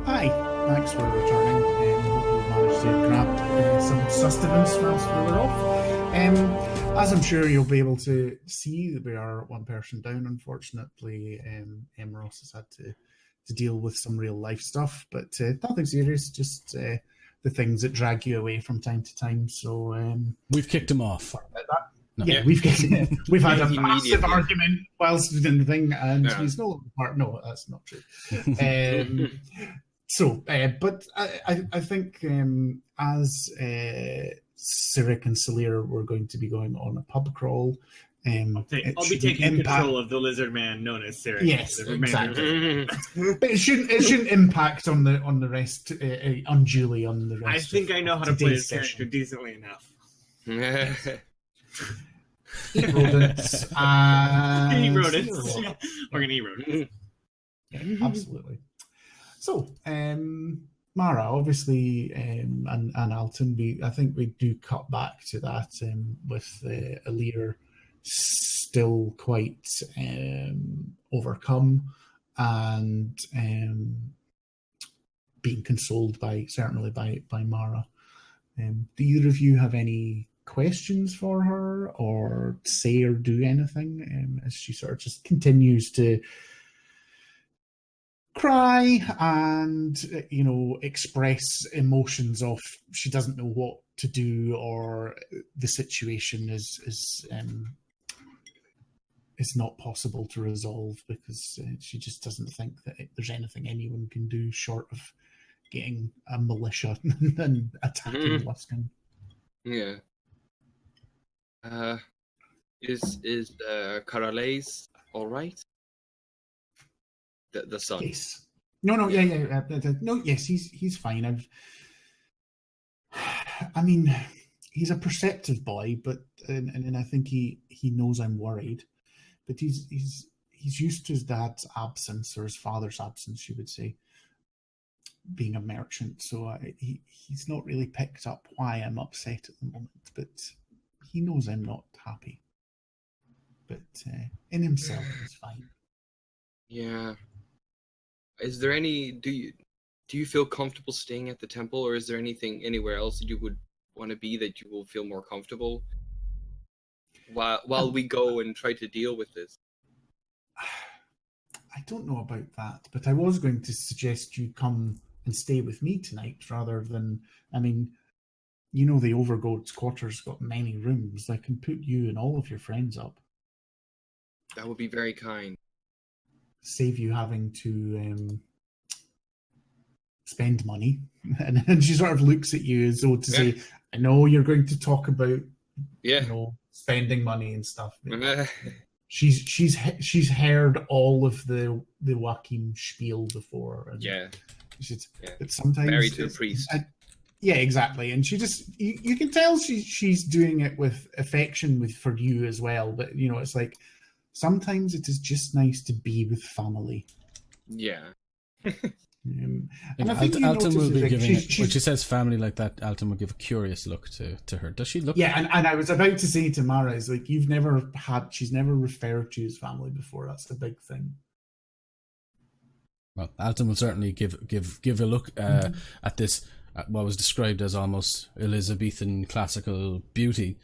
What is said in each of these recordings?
Hi, thanks for returning. Hope you managed to grab some sustenance whilst we were off. As I'm sure you'll be able to see, we are one person down. Unfortunately, Emros has had to deal with some real life stuff, but nothing serious. Just the things that drag you away from time to time. So we've kicked him off. Sorry about that. No. Yeah, we've had a massive argument whilst doing the thing, and he's no longer part. No, that's not true. But I think as Cyric and Celir were going to be going on a pub crawl, I'll be taking control of the lizard man known as Cyric. Yes, exactly. But it shouldn't impact on the rest unduly on the rest. I think I know how to play this character decently enough. Eat rodents. Eat rodents. We're gonna eat rodents. Yeah, absolutely. So, Mara, obviously, and Alton, I think we do cut back to that with Alir still quite overcome and being consoled certainly by Mara. Do either of you have any questions for her, or say or do anything as she sort of just continues to cry and express emotions of she doesn't know what to do, or the situation is not possible to resolve because she just doesn't think that there's anything anyone can do short of getting a militia and attacking Luskan. Yeah. Is Karales all right? The son. Yes. No. Yeah. No. Yes, he's fine. I mean, he's a perceptive boy, but and I think he knows I'm worried. But he's used to his dad's absence, or his father's absence, you would say, being a merchant. So he's not really picked up why I'm upset at the moment. But he knows I'm not happy. But in himself, he's fine. Yeah. Is there any? Do you feel comfortable staying at the temple, or is there anything anywhere else that you would want to be that you will feel more comfortable while we go and try to deal with this? I don't know about that, but I was going to suggest you come and stay with me tonight rather than. I mean, the Overgoat's quarters got many rooms. I can put you and all of your friends up. That would be very kind. Save you having to spend money. And she sort of looks at you as though to say, I know you're going to talk about spending money and stuff. She's heard all of the Joachim spiel before. And but sometimes married to a priest. Yeah, exactly. And she just you can tell she's doing it with affection for you as well. But it's like sometimes it is just nice to be with family. Yeah. And I think Alton will be giving when she says family like that, Alton will give a curious look to her. Does she look? Yeah, and I was about to say to Mara, is like she's never referred to as family before. That's the big thing. Well, Alton will certainly give a look at this, at what was described as almost Elizabethan classical beauty.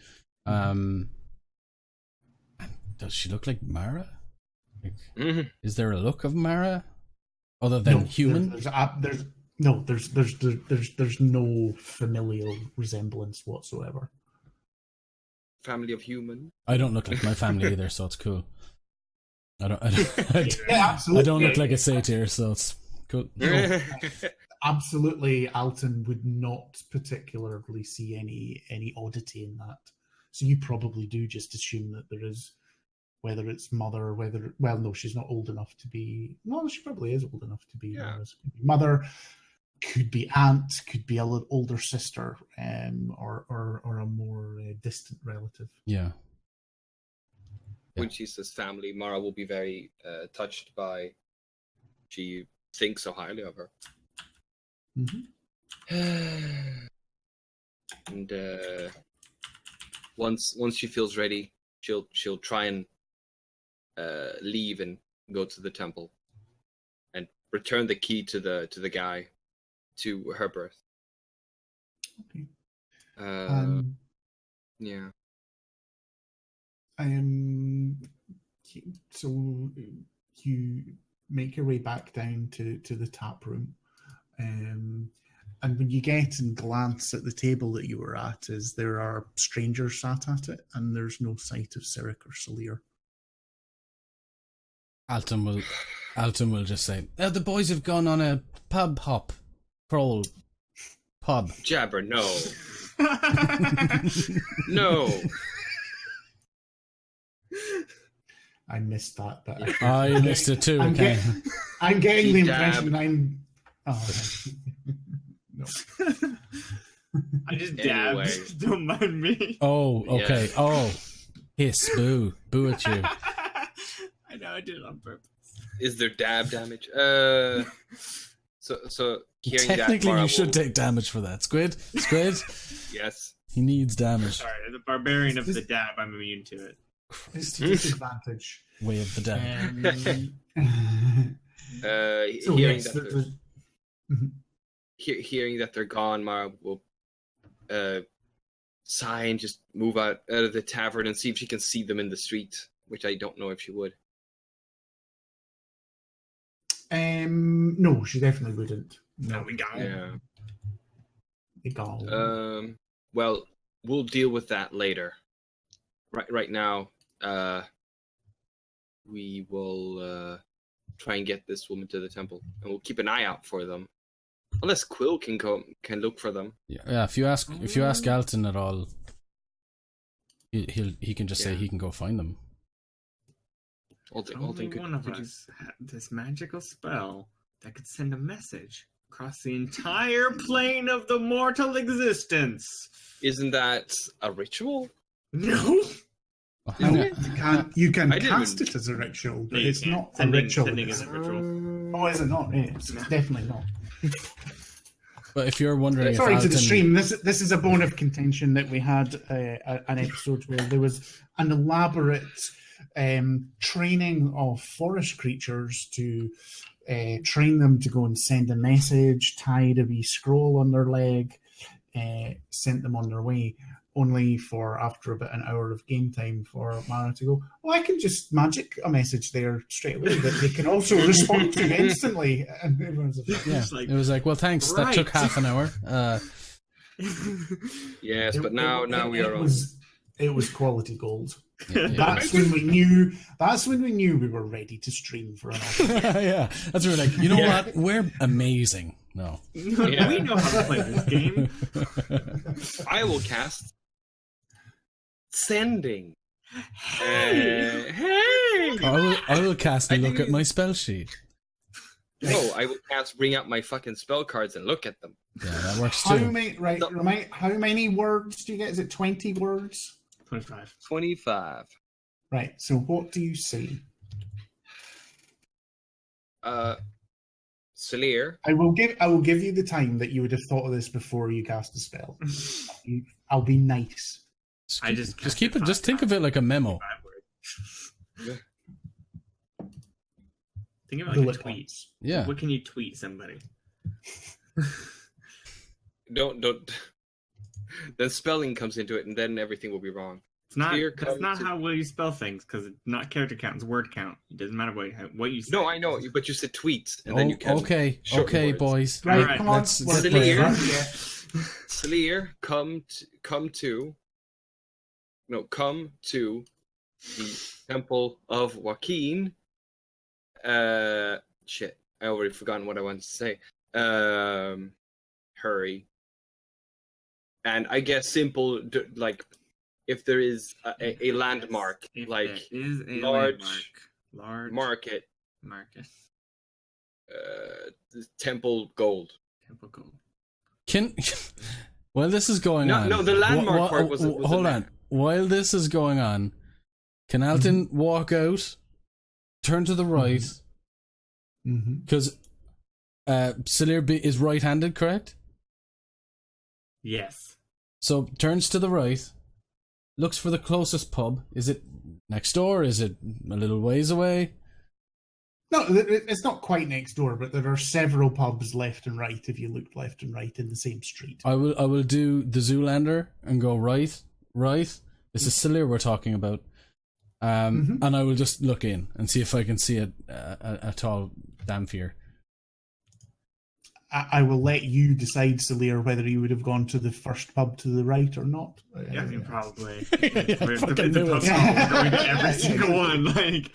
Does she look like Mara? Is there a look of Mara other than human? There's no familial resemblance whatsoever. Family of human. I don't look like my family either, so it's cool. I don't look like a satyr, so it's cool. No, absolutely, Alton would not particularly see any oddity in that. So you probably do just assume that there is. Whether it's mother, no, she's not old enough to be. No, she probably is old enough to be. Yeah. Could be mother, could be aunt, could be a little older sister, or a more distant relative. Yeah. When she says family, Mara will be very touched by. She thinks so highly of her. Mm-hmm. And once she feels ready, she'll try and leave and go to the temple. and return the key to the guy, to her berth. Okay. Yeah. So you make your way back down to the tap room, and when you get and glance at the table that you were at, there are strangers sat at it, and there's no sight of Cyric or Salir. Alton will just say, the boys have gone on a crawl pub. Jabber, no. No. I missed that. But I missed it too. I'm getting the impression I'm... Oh, no. I just dabbed. Anyway. Don't mind me. Oh, okay. Yeah. Oh. Hiss, boo. Boo at you. I know, I did it on purpose. Is there dab damage? So hearing Technically, that, you should take damage for that. Squid? Yes. He needs damage. Sorry, the barbarian of the dab, I'm immune to it. It's to disadvantage. Way of the dab. So hearing yes, that hearing that they're gone, Mara will sigh and just move out of the tavern and see if she can see them in the street, which I don't know if she would. No, she definitely wouldn't. No, we got him. Yeah. Well, we'll deal with that later. Right now, we will try and get this woman to the temple, and we'll keep an eye out for them. Unless Quill can look for them. Yeah. If you ask Alton at all, he can just say he can go find them. Only one of us had this magical spell that could send a message across the entire plane of the mortal existence. Isn't that a ritual? No. You can cast it as a ritual, but it's not a ritual. Sending is a ritual. Oh, is it not? It's definitely not. But if you're wondering, sorry if to the stream. This is a bone of contention that we had an episode where there was an elaborate training of forest creatures to train them to go and send a message, tied a wee scroll on their leg, sent them on their way, only for after about an hour of game time for Mara to go, oh, I can just magic a message there straight away that they can also respond to instantly. And everyone's like, it was like, well, thanks. Right. That took half an hour. Yes, but now we are on. It was quality gold. Yeah. That's when we knew we were ready to stream for an hour. Yeah, that's when we're like, you know what? We're amazing. No. Yeah. We know how to play this game. I will cast Sending. Hey! I will cast and look at my spell sheet. No, I will cast bring out my fucking spell cards and look at them. Yeah, that works too. How many words do you get? Is it 20 words? 25. Right, so what do you say? Salir. I will give you the time that you would have thought of this before you cast the spell. I'll be nice. Just keep it. Just think of it like a memo. Think of it like a tweet. Yeah. What can you tweet somebody? Don't. Then spelling comes into it, and then everything will be wrong. That's not how well you spell things, because it's not character count; it's word count. It doesn't matter what you say. No, I know, but you said tweets, and then you can. Okay, words. Boys. Right, come on. Salir, come to the Temple of Joaquin. Shit, I already forgotten what I wanted to say. Hurry. And I guess simple, like, if there is a landmark, like large market. Temple Gold. While this is going on. No, the landmark part was. Hold on. While this is going on, can Alton walk out, turn to the right? Because Salir is right-handed, correct? Yes. So turns to the right, looks for the closest pub. Is it next door? Is it a little ways away? No, it's not quite next door, but there are several pubs left and right if you look left and right in the same street. I will do the Zoolander and go right. This is Celir we're talking about. And I will just look in and see if I can see a tall Damphir. I will let you decide, Celir, whether you would have gone to the first pub to the right or not. Yeah, I mean, probably. fucking knew it. Going to every single one. Like,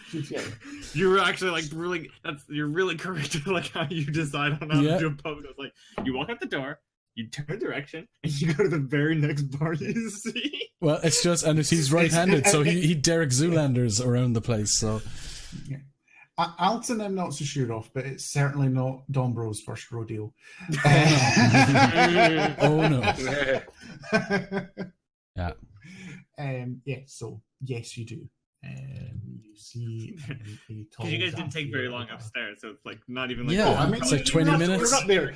you're actually like really. You're really correct. Like how you decide on how to do a pub. It's like you walk out the door, you turn direction, and you go to the very next bar you see. Well, it's just, and he's right-handed, so he Derek Zoolanders around the place. So. Yeah. Alton, I'm not so sure of, but it's certainly not Dombro's first rodeo. Oh no! Yeah. So yes, you do. You see a tall. You guys didn't take very long upstairs, so it's like not even like. Yeah, it's like 20 minutes. We're up there.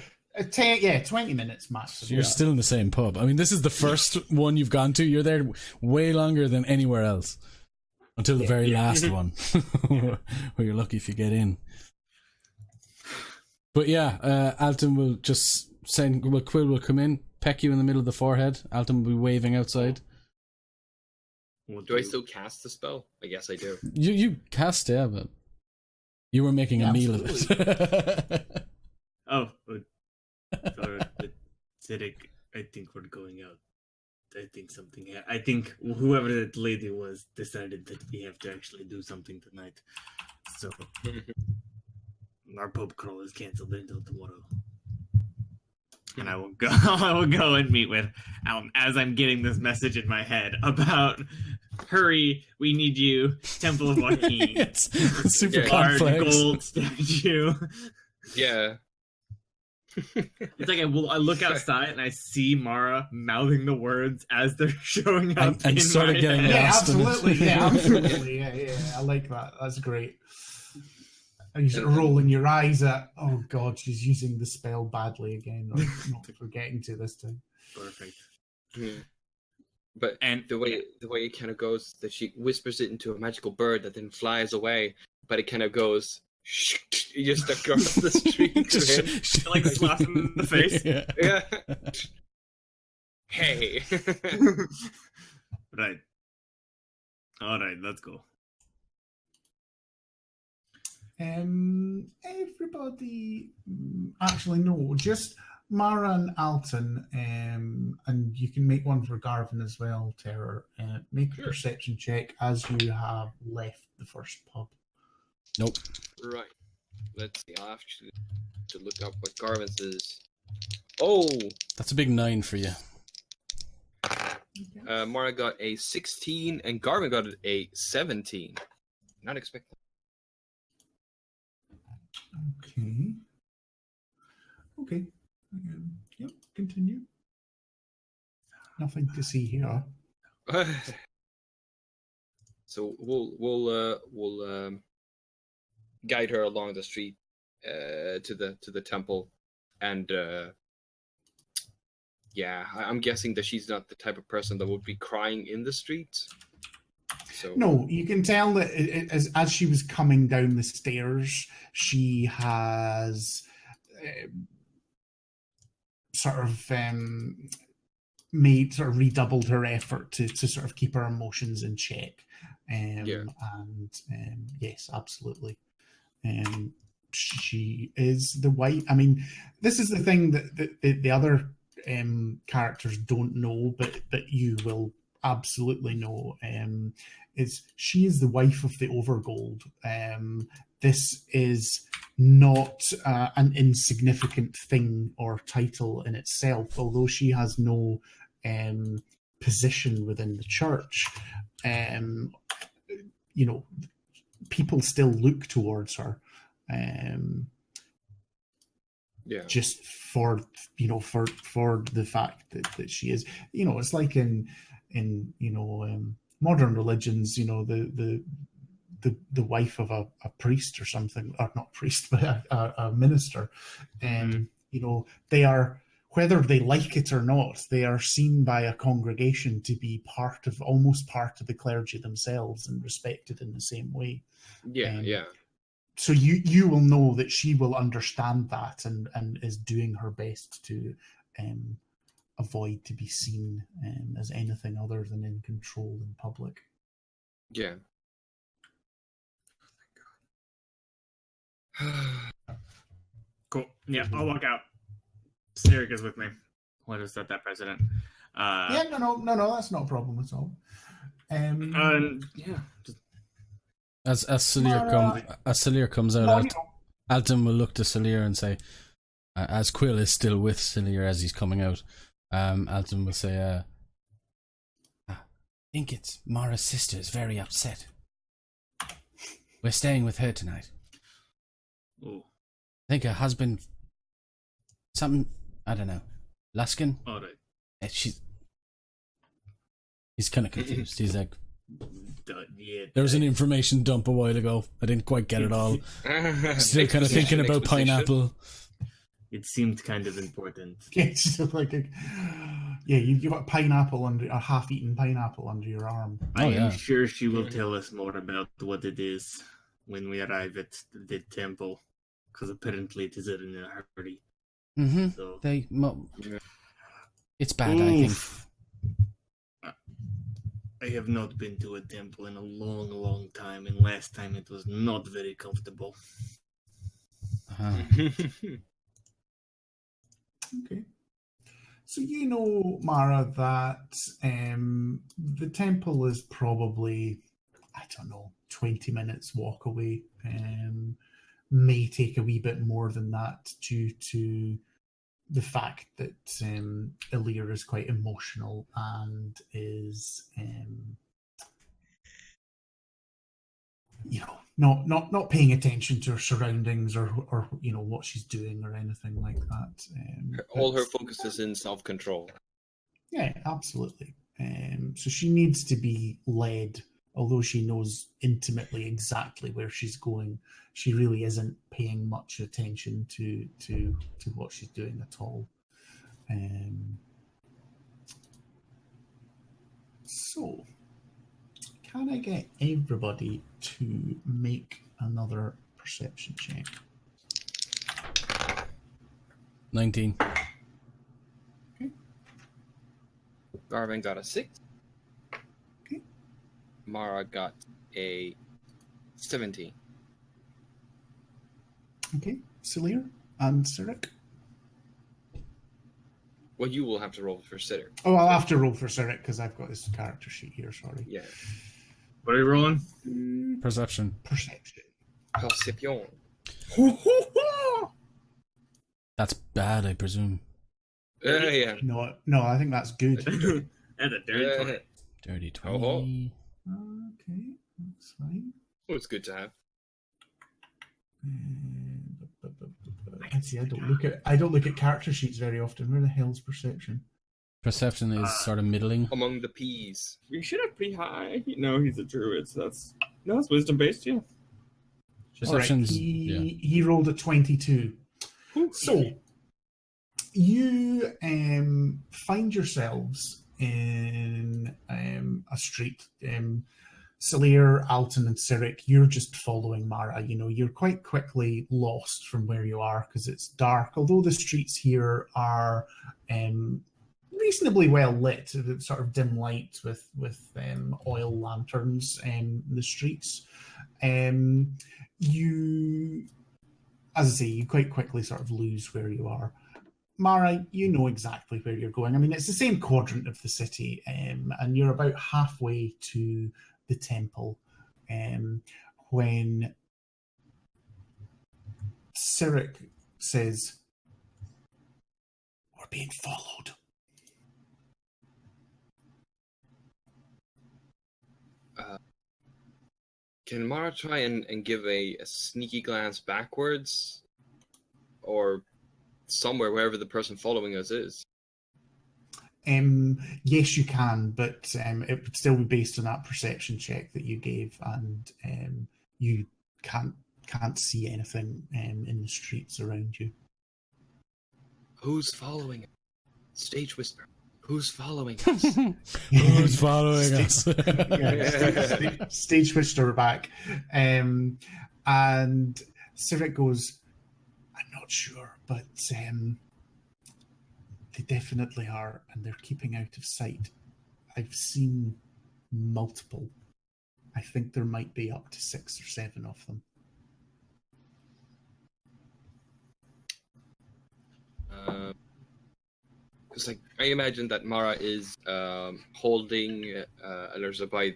20 minutes max. You're still in the same pub. I mean, this is the first one you've gone to. You're there way longer than anywhere else. Until the very last one, where you're lucky if you get in. But yeah, Alton will just send. Well, Quill will come in, peck you in the middle of the forehead. Alton will be waving outside. Do I still cast the spell? I guess I do. You cast it, but you were making a meal of it. Oh, Zedek, I think we're going out. I think whoever that lady was decided that we have to actually do something tonight. So our pub crawl is cancelled until tomorrow. And I will go and meet with Alan as I'm getting this message in my head about hurry, we need you, Temple of Joaquin. It's super large complex. gold statue. Yeah. It's like I look outside and I see Mara mouthing the words as they're showing up and in sort of my getting head. Absolutely. Yeah, I like that. That's great. And you sort of rolling your eyes at, oh god, she's using the spell badly again, or not forgetting to this time. Perfect. Mm. But the way it kind of goes, that she whispers it into a magical bird that then flies away, but it kind of goes. You just across the street to him. She like slaps him in the face. Yeah. Hey. Right. All right, let's go. Everybody, actually no, just Mara and Alton, and you can make one for Garvin as well, Terror. Make a perception check as you have left the first pub. Nope. Right. Let's see. I'll have to look up what Garvin's is. Oh! That's a big 9 for you. Mara got a 16 and Garvin got a 17. Not expecting. Okay. Yep, continue. Nothing to see here. So we'll guide her along the street to the temple, and I'm guessing that she's not the type of person that would be crying in the street. So no, you can tell that as she was coming down the stairs, she has redoubled her effort to sort of keep her emotions in check. And yes, absolutely. She is the wife. I mean, this is the thing that the other characters don't know, but you will absolutely know. Is she is the wife of the Overgold. This is not an insignificant thing or title in itself, although she has no position within the church. People still look towards her, just for the fact that she is. It's like in modern religions. The wife of a priest or something, or not priest, but a minister, and they are, whether they like it or not, they are seen by a congregation to be almost part of the clergy themselves and respected in the same way. so you will know that she will understand that and is doing her best to avoid to be seen as anything other than in control in public. Yeah. Cool. Yeah, I'll walk out. Eric is with me. Let us set that precedent. Yeah, no, that's not a problem at all. Yeah. Just, As Salir comes out, Alton will look to Salir and say, as Quill is still with Salir as he's coming out, Alton will say, I think it's Mara's sister is very upset. We're staying with her tonight. oh, I think her husband, something, I don't know, Luskin? all right. He's kind of confused. He's like, Yeah. there was an information dump a while ago. I didn't quite get it all. Still kind of thinking about pineapple. It seemed kind of important. It's just like you've got pineapple under a half-eaten pineapple under your arm. I am sure she will tell us more about what it is when we arrive at the temple, because apparently it is in a hurry. Mm-hmm. So, it's bad, I think. I have not been to a temple in a long, long time, and last time it was not very comfortable. Okay. So you know, Mara, that the temple is probably, I don't know, 20 minutes walk away. May take a wee bit more than that due to the fact that Ilir is quite emotional and is, not paying attention to her surroundings or what she's doing or anything like that. All her focus is in self-control. Yeah, absolutely. So she needs to be led, although she knows intimately exactly where she's going. She really isn't paying much attention to what she's doing at all. So, can I get everybody to make another perception check? 19. Okay. Garvin got a 6. Okay. Mara got a 17. Okay. Salir and Sirik? Well, you will have to roll for Sitter. Oh, I'll have to roll for Sirik because I've got this character sheet here, sorry. Yeah. What are you rolling? Perception. Perception. Perception. That's bad, I presume. Yeah. No, I think that's good. That's a dirty 20. Dirty 20. Okay, that's fine. Oh, it's good to have. See, I don't look at character sheets very often. Where the hell's perception? Perception is sort of middling. Among the peas. You should have pretty high. No, he's a druid, so it's wisdom based, yeah. Perception's right. He rolled a 22. So you find yourselves in a street. Salir, Alton, and Sirik, you're just following Mara. You're quite quickly lost from where you are because it's dark. Although the streets here are reasonably well lit, sort of dim light with oil lanterns in the streets. You, as I say, you quite quickly sort of lose where you are. Mara, you know exactly where you're going. I mean, it's the same quadrant of the city, and you're about halfway to the temple when Sirik says, "We're being followed." Can Mara try and give a sneaky glance backwards? Or somewhere, wherever the person following us is? Yes, you can, but it would still be based on that perception check that you gave, and you can't see anything in the streets around you. Who's following us? Stage whisper. Who's following us? Who's following us? Stage whisper back. And Sirik goes, I'm not sure, but they definitely are, and they're keeping out of sight. I've seen multiple. I think there might be up to 6 or 7 of them. Because I imagine that Mara is holding Alerza by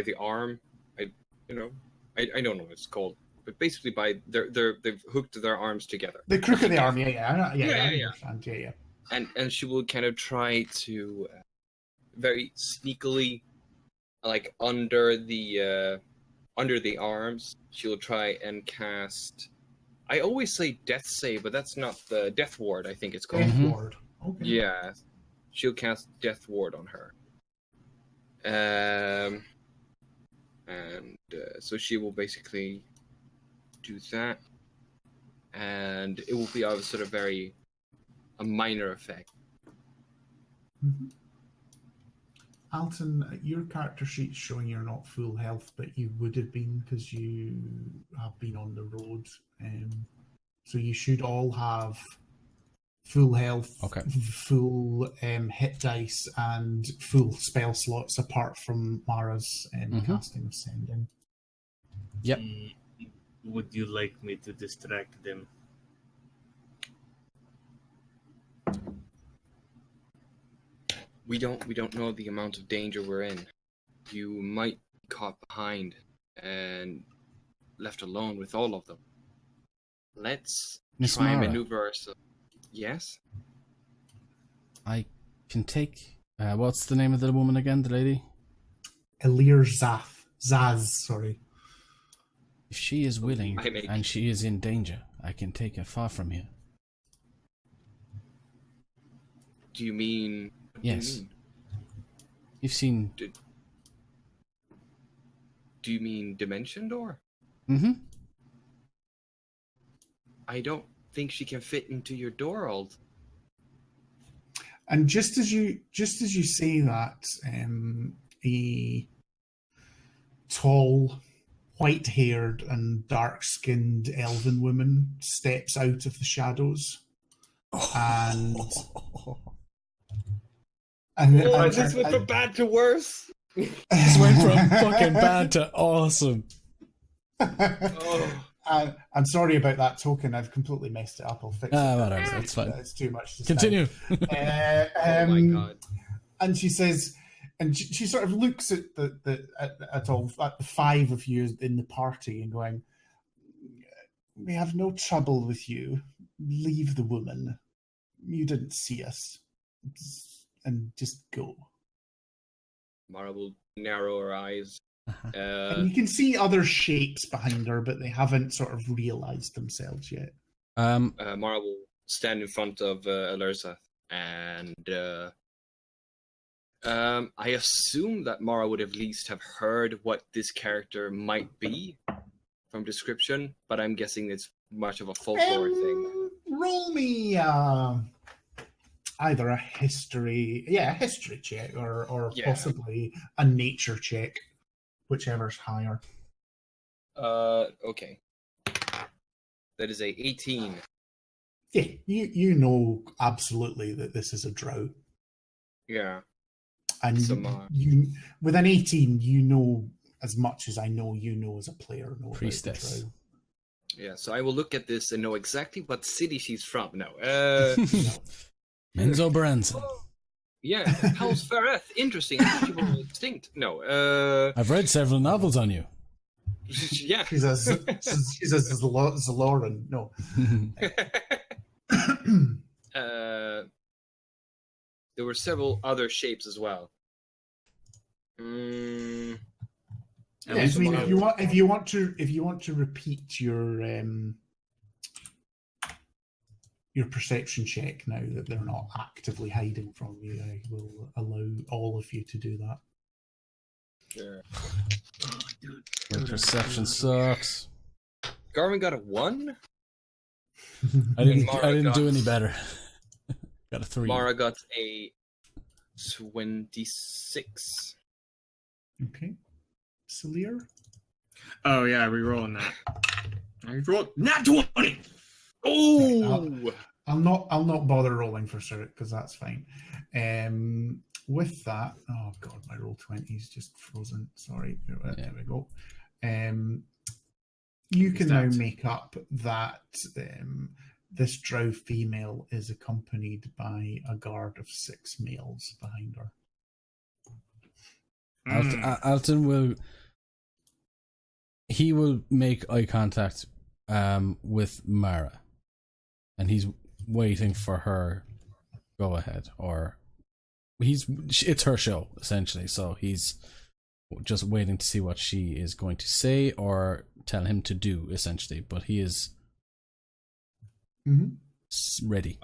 the arm. I don't know what it's called, but basically they've hooked their arms together. The crook of the arm, I understand. And she will kind of try to very sneakily, like under the arms, she'll try and cast. I always say death save, but that's not the death ward. I think it's called Death ward. Okay. Yeah, she'll cast death ward on her. So she will basically do that, and it will be a sort of a minor effect. Mm-hmm. Alton, your character sheet's showing you're not full health, but you would have been because you have been on the road. So you should all have full health, full hit dice, and full spell slots apart from Mara's casting of Sending. Yep. Would you like me to distract them? We don't know the amount of danger we're in. You might be caught behind and left alone with all of them. Let's try and maneuver ourselves. Yes? I can take... what's the name of the woman again, the lady? Elir Zaz, sorry. If she is willing and she is in danger, I can take her far from here. Do you mean... Yes. You've seen... Do you mean Dimension Door? Mm-hmm. I don't think she can fit into your door, Old. And just as you say that, a tall, white-haired and dark-skinned elven woman steps out of the shadows, and this went from bad to worse. This went from fucking bad to awesome. I'm sorry about that token. I've completely messed it up. I'll fix it. Whatever, that's fine. It's too much to Continue. Oh my god. And she says, and she sort of looks at the 5 of you in the party and going, "We have no trouble with you. Leave the woman. You didn't see us, and just go." Mara will narrow her eyes. And you can see other shapes behind her, but they haven't sort of realized themselves yet. Mara will stand in front of Alerza, and I assume that Mara would at least have heard what this character might be from description, but I'm guessing it's much of a folklore thing. Roll me either a history check, or possibly a nature check. Whichever's higher. Okay. That is a 18. Yeah, you know absolutely that this is a drow. Yeah. And you with an 18, you know as much as I know you know as a player. Priestess. Yeah, so I will look at this and know exactly what city she's from. No. Menzo Branson. Yeah, House Fereth. Interesting. She was extinct. No. I've read several novels on you. Yeah. She's a Zaloran. No. There were several other shapes as well. Yeah, I mean, if you want to repeat your perception check now that they're not actively hiding from you, I will allow all of you to do that. Sure. Oh, dude. My perception sucks. Garvin got a 1? I didn't do any better. Got a 3. Mara got a 26. Okay. Salir? Oh yeah, rerolling that. I rolled not 20. Oh, I'll not bother rolling for Cert because that's fine. With that, oh god, my roll 20's just frozen. Sorry, there we go. You can now make up that this drow female is accompanied by a guard of 6 males behind her. Alton will make eye contact with Mara, and he's waiting for her go ahead, or it's her show essentially, so he's just waiting to see what she is going to say or tell him to do essentially, but he is ready.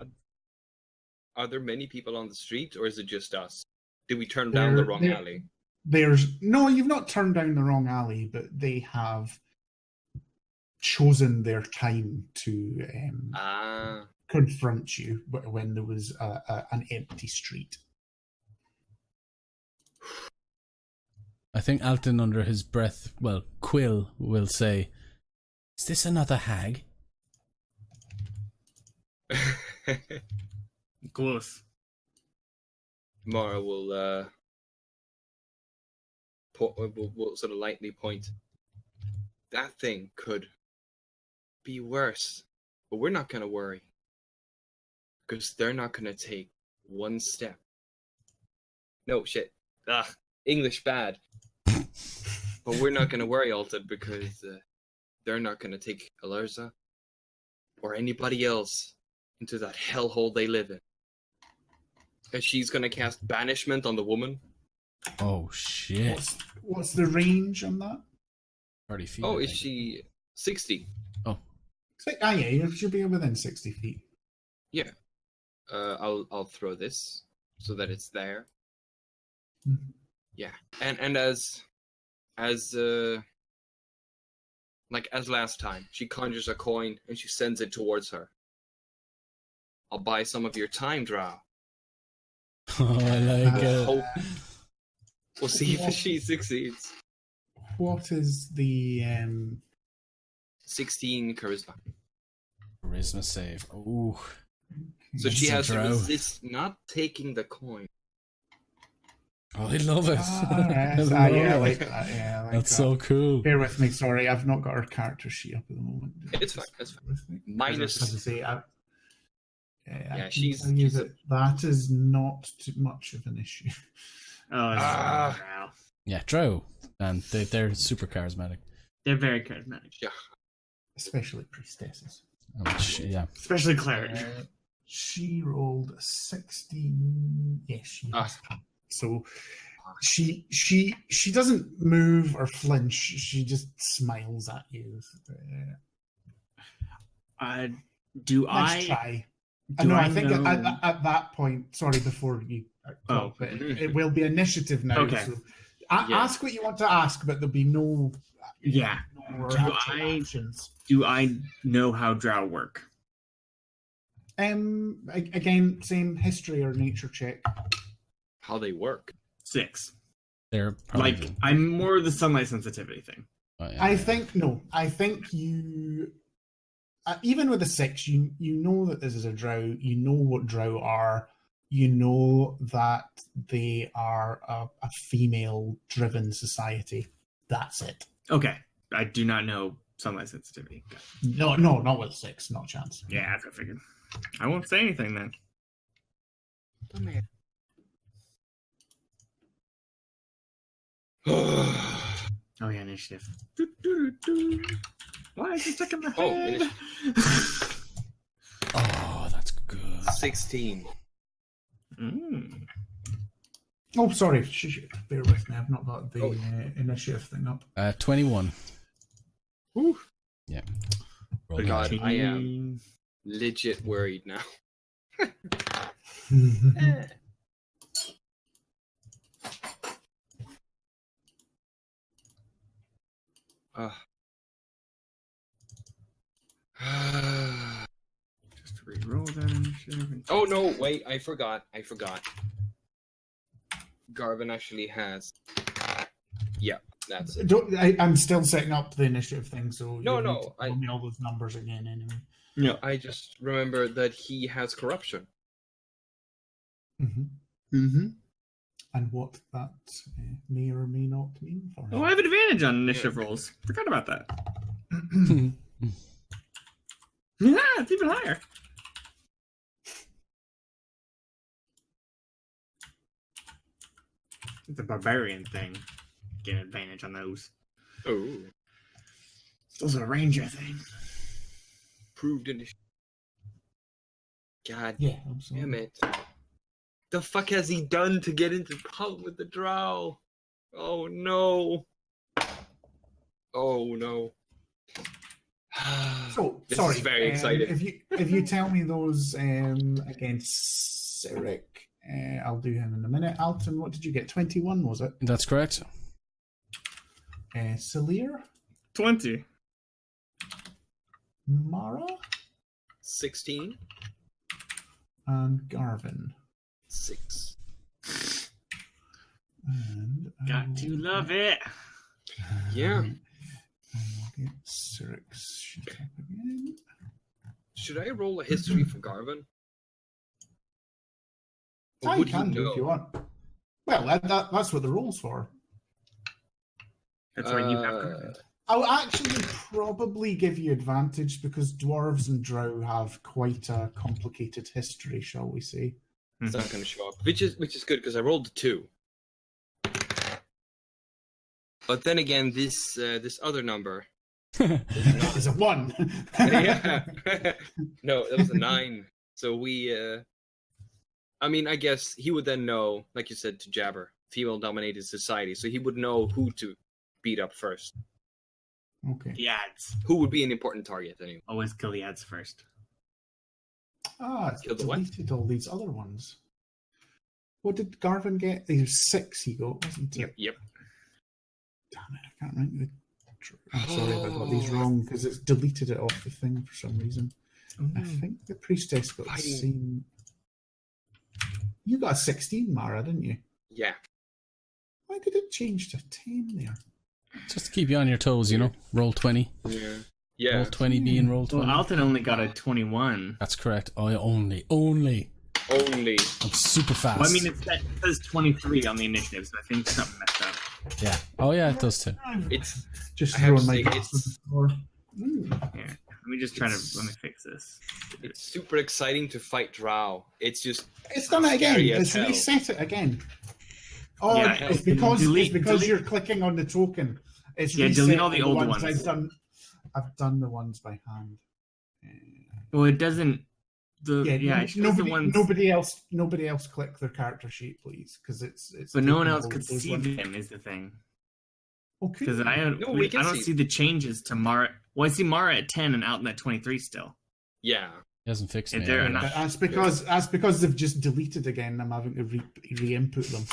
Are there many people on the street, or is it just us? Did we turn down the wrong alley? No, you've not turned down the wrong alley, but they have chosen their time to confront you when there was an empty street. I think Alton, under his breath, Quill will say, "Is this another hag?" Close. Mara will sort of lightly point. That thing could be worse, but we're not going to worry, because they're not going to take one step. No, shit. English bad. But we're not going to worry, Alton, because they're not going to take Alerza or anybody else into that hellhole they live in. And she's going to cast banishment on the woman. Oh, shit. What's the range on that? 30 feet. Oh, is she 60? Oh. Yeah, she'll be within 60 feet. Yeah. I'll throw this so that it's there. Mm-hmm. Yeah. And as last time, she conjures a coin and she sends it towards her. I'll buy some of your time, Drow. Oh, I like it. We'll see if she succeeds. What is the 16 charisma. Charisma save. Ooh. So she has to resist not taking the coin. Oh, I love it. I like that. Yeah, I like that's that. so cool. Bear with me. Sorry, I've not got her character sheet up at the moment. It's fine. It's fine. Minus. As I say, she's that is not too much of an issue. Wow. Yeah, Drow, and they're super charismatic. They're very charismatic. Yeah. Especially priestesses. Yeah. Especially cleric. She rolled a 16. Yes, she has. So she doesn't move or flinch. She just smiles at you. Nice try. I think at that point. Sorry, before you talk, but it will be initiative now. Okay. So ask what you want to ask, but there'll be no. Yeah. Actions. Do I know how drow work? Again, same history or nature check. How they work? 6. They're I'm more the sunlight sensitivity thing. Oh, yeah. I think you, even with a 6, you know that this is a drow. You know what drow are. You know that they are a female-driven society. That's it. Okay, I do not know sunlight sensitivity. No, not with a 6. Not a chance. Yeah, that's what I figured. I won't say anything then. Come here. Oh yeah, initiative. Why is it stuck in the head? Oh, that's good. 16. Oh, sorry. Bear with me. I've not got the initiative thing up. 21. Whew. Yeah. God, I am legit worried now. Just re-roll that initiative. Oh no! Wait, I forgot. Garvin actually has. Yeah, That's it. I'm still setting up the initiative thing, so No, you'll need no, to tell me all those numbers again anyway. No. I just remember that he has corruption. And what that may or may not mean for him. Oh, I have advantage on initiative rolls. Forgot about that. Yeah, it's even higher. It's a barbarian thing. Get advantage on those. Oh. Those are ranger things. Proved initiative. God Yeah, absolutely. damn it. The fuck has he done to get into pub with the drow? Oh no. Oh no. So This sorry. is very exciting. If you tell me those against Cyril, I'll do him in a minute. Alton, what did you get? 21, was it? That's correct. Salir, 20. Mara, 16. and Garvin. 6. And Got to love it. Yeah. And we'll get Cyric's shit up again. Should I roll a history for Garvin? Or I would can he do know? if you want. Well, that's what the roll's for. That's why you have command. I'll actually probably give you advantage because dwarves and drow have quite a complicated history, shall we say? It's not going to show up, which is good because I rolled a 2. But then again, this other number It's a 1. yeah. No, that was a 9. So we, I mean, I guess he would then know, like you said, to jabber, female-dominated society. So he would know who to beat up first. Okay. The ads. Who would be an important target anyway? Always kill the ads first. It's Kill the what? deleted all these other ones. What did Garvin get? He was 6 he got, wasn't it? Yep. Damn it, I can't remember. I'm sorry if I got these wrong because it's deleted it off the thing for some reason. I think the priestess got the Fighting. same. You got a 16, Mara, didn't you? Yeah. Why did it change to 10 there? Just to keep you on your toes, you know. Roll 20. Yeah. Yeah. Roll 20 being roll 20. Well, Alton only got a 21. That's correct. Oh, yeah, only. Only. I'm super fast. Well, I mean, it says 23 on the initiative, so I think something messed up. Yeah. Oh, yeah, it does too. It's Just I have throwing to my say, glass on the floor. Yeah. Let me just try to let me fix this. it's super exciting to fight drow. It's just It's done it again. Scary as It's hell. reset it again. Oh, Yeah, it's because delete. you're clicking on the token. It's Yeah, reset delete all the old ones. ones. I've done the ones by hand. Well, it doesn't. It shows the ones. Nobody else click their character sheet, please, because it's. But no one taking else all could of those see ones. them. Is the thing. Okay. Because I No, we can don't see see the changes to Mara. Well, I see Mara at 10 and Alton at 23 still. yeah. He hasn't fixed Is me. there yet. enough? That's because they've just deleted again. I'm having to re-input them.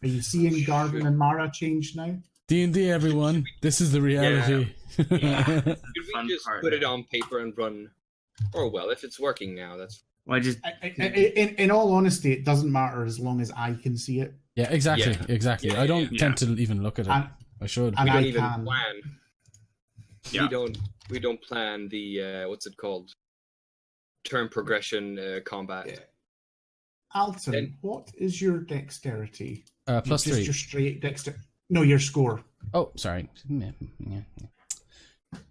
Are you seeing Garvin and Mara change now? D&D, everyone. This is the reality. Yeah. Could Fun we just part. put it on paper and run? Or well, if it's working now, that's Well, I just In all honesty, it doesn't matter as long as I can see it. Yeah, exactly. Yeah. Exactly. Yeah, I don't yeah. tend to even look at it. And, I should. and we I don't even can. plan. Yeah. We don't plan the what's it called? Turn progression combat. Yeah. Alton, Then- what is your dexterity? Plus Just 3. your straight dexterity. No, your score. Oh, sorry. Yeah.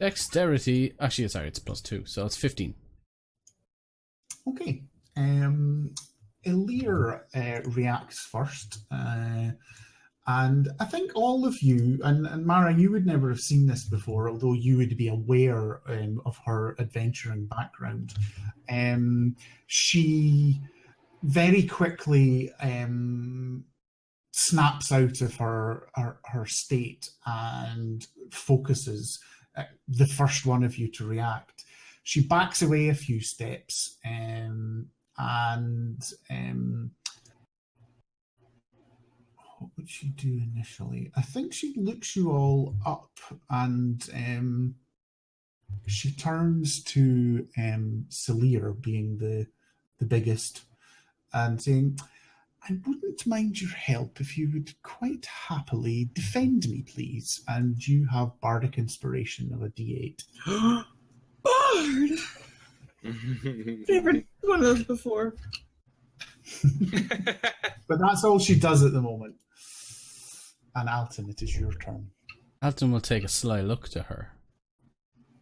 Dexterity. Actually, sorry, it's plus 2, so it's 15. Okay. Elir reacts first. And I think all of you, and Mara, you would never have seen this before, although you would be aware of her adventuring background. She very quickly snaps out of her state and focuses the first one of you to react. She backs away a few steps and what would she do initially? I think she looks you all up and she turns to Salir, being the biggest, and saying, I wouldn't mind your help if you would quite happily defend me, please. And you have bardic inspiration of a D8. Bard! Never done one of those before. But that's all she does at the moment. And Alton, it is your turn. Alton will take a sly look to her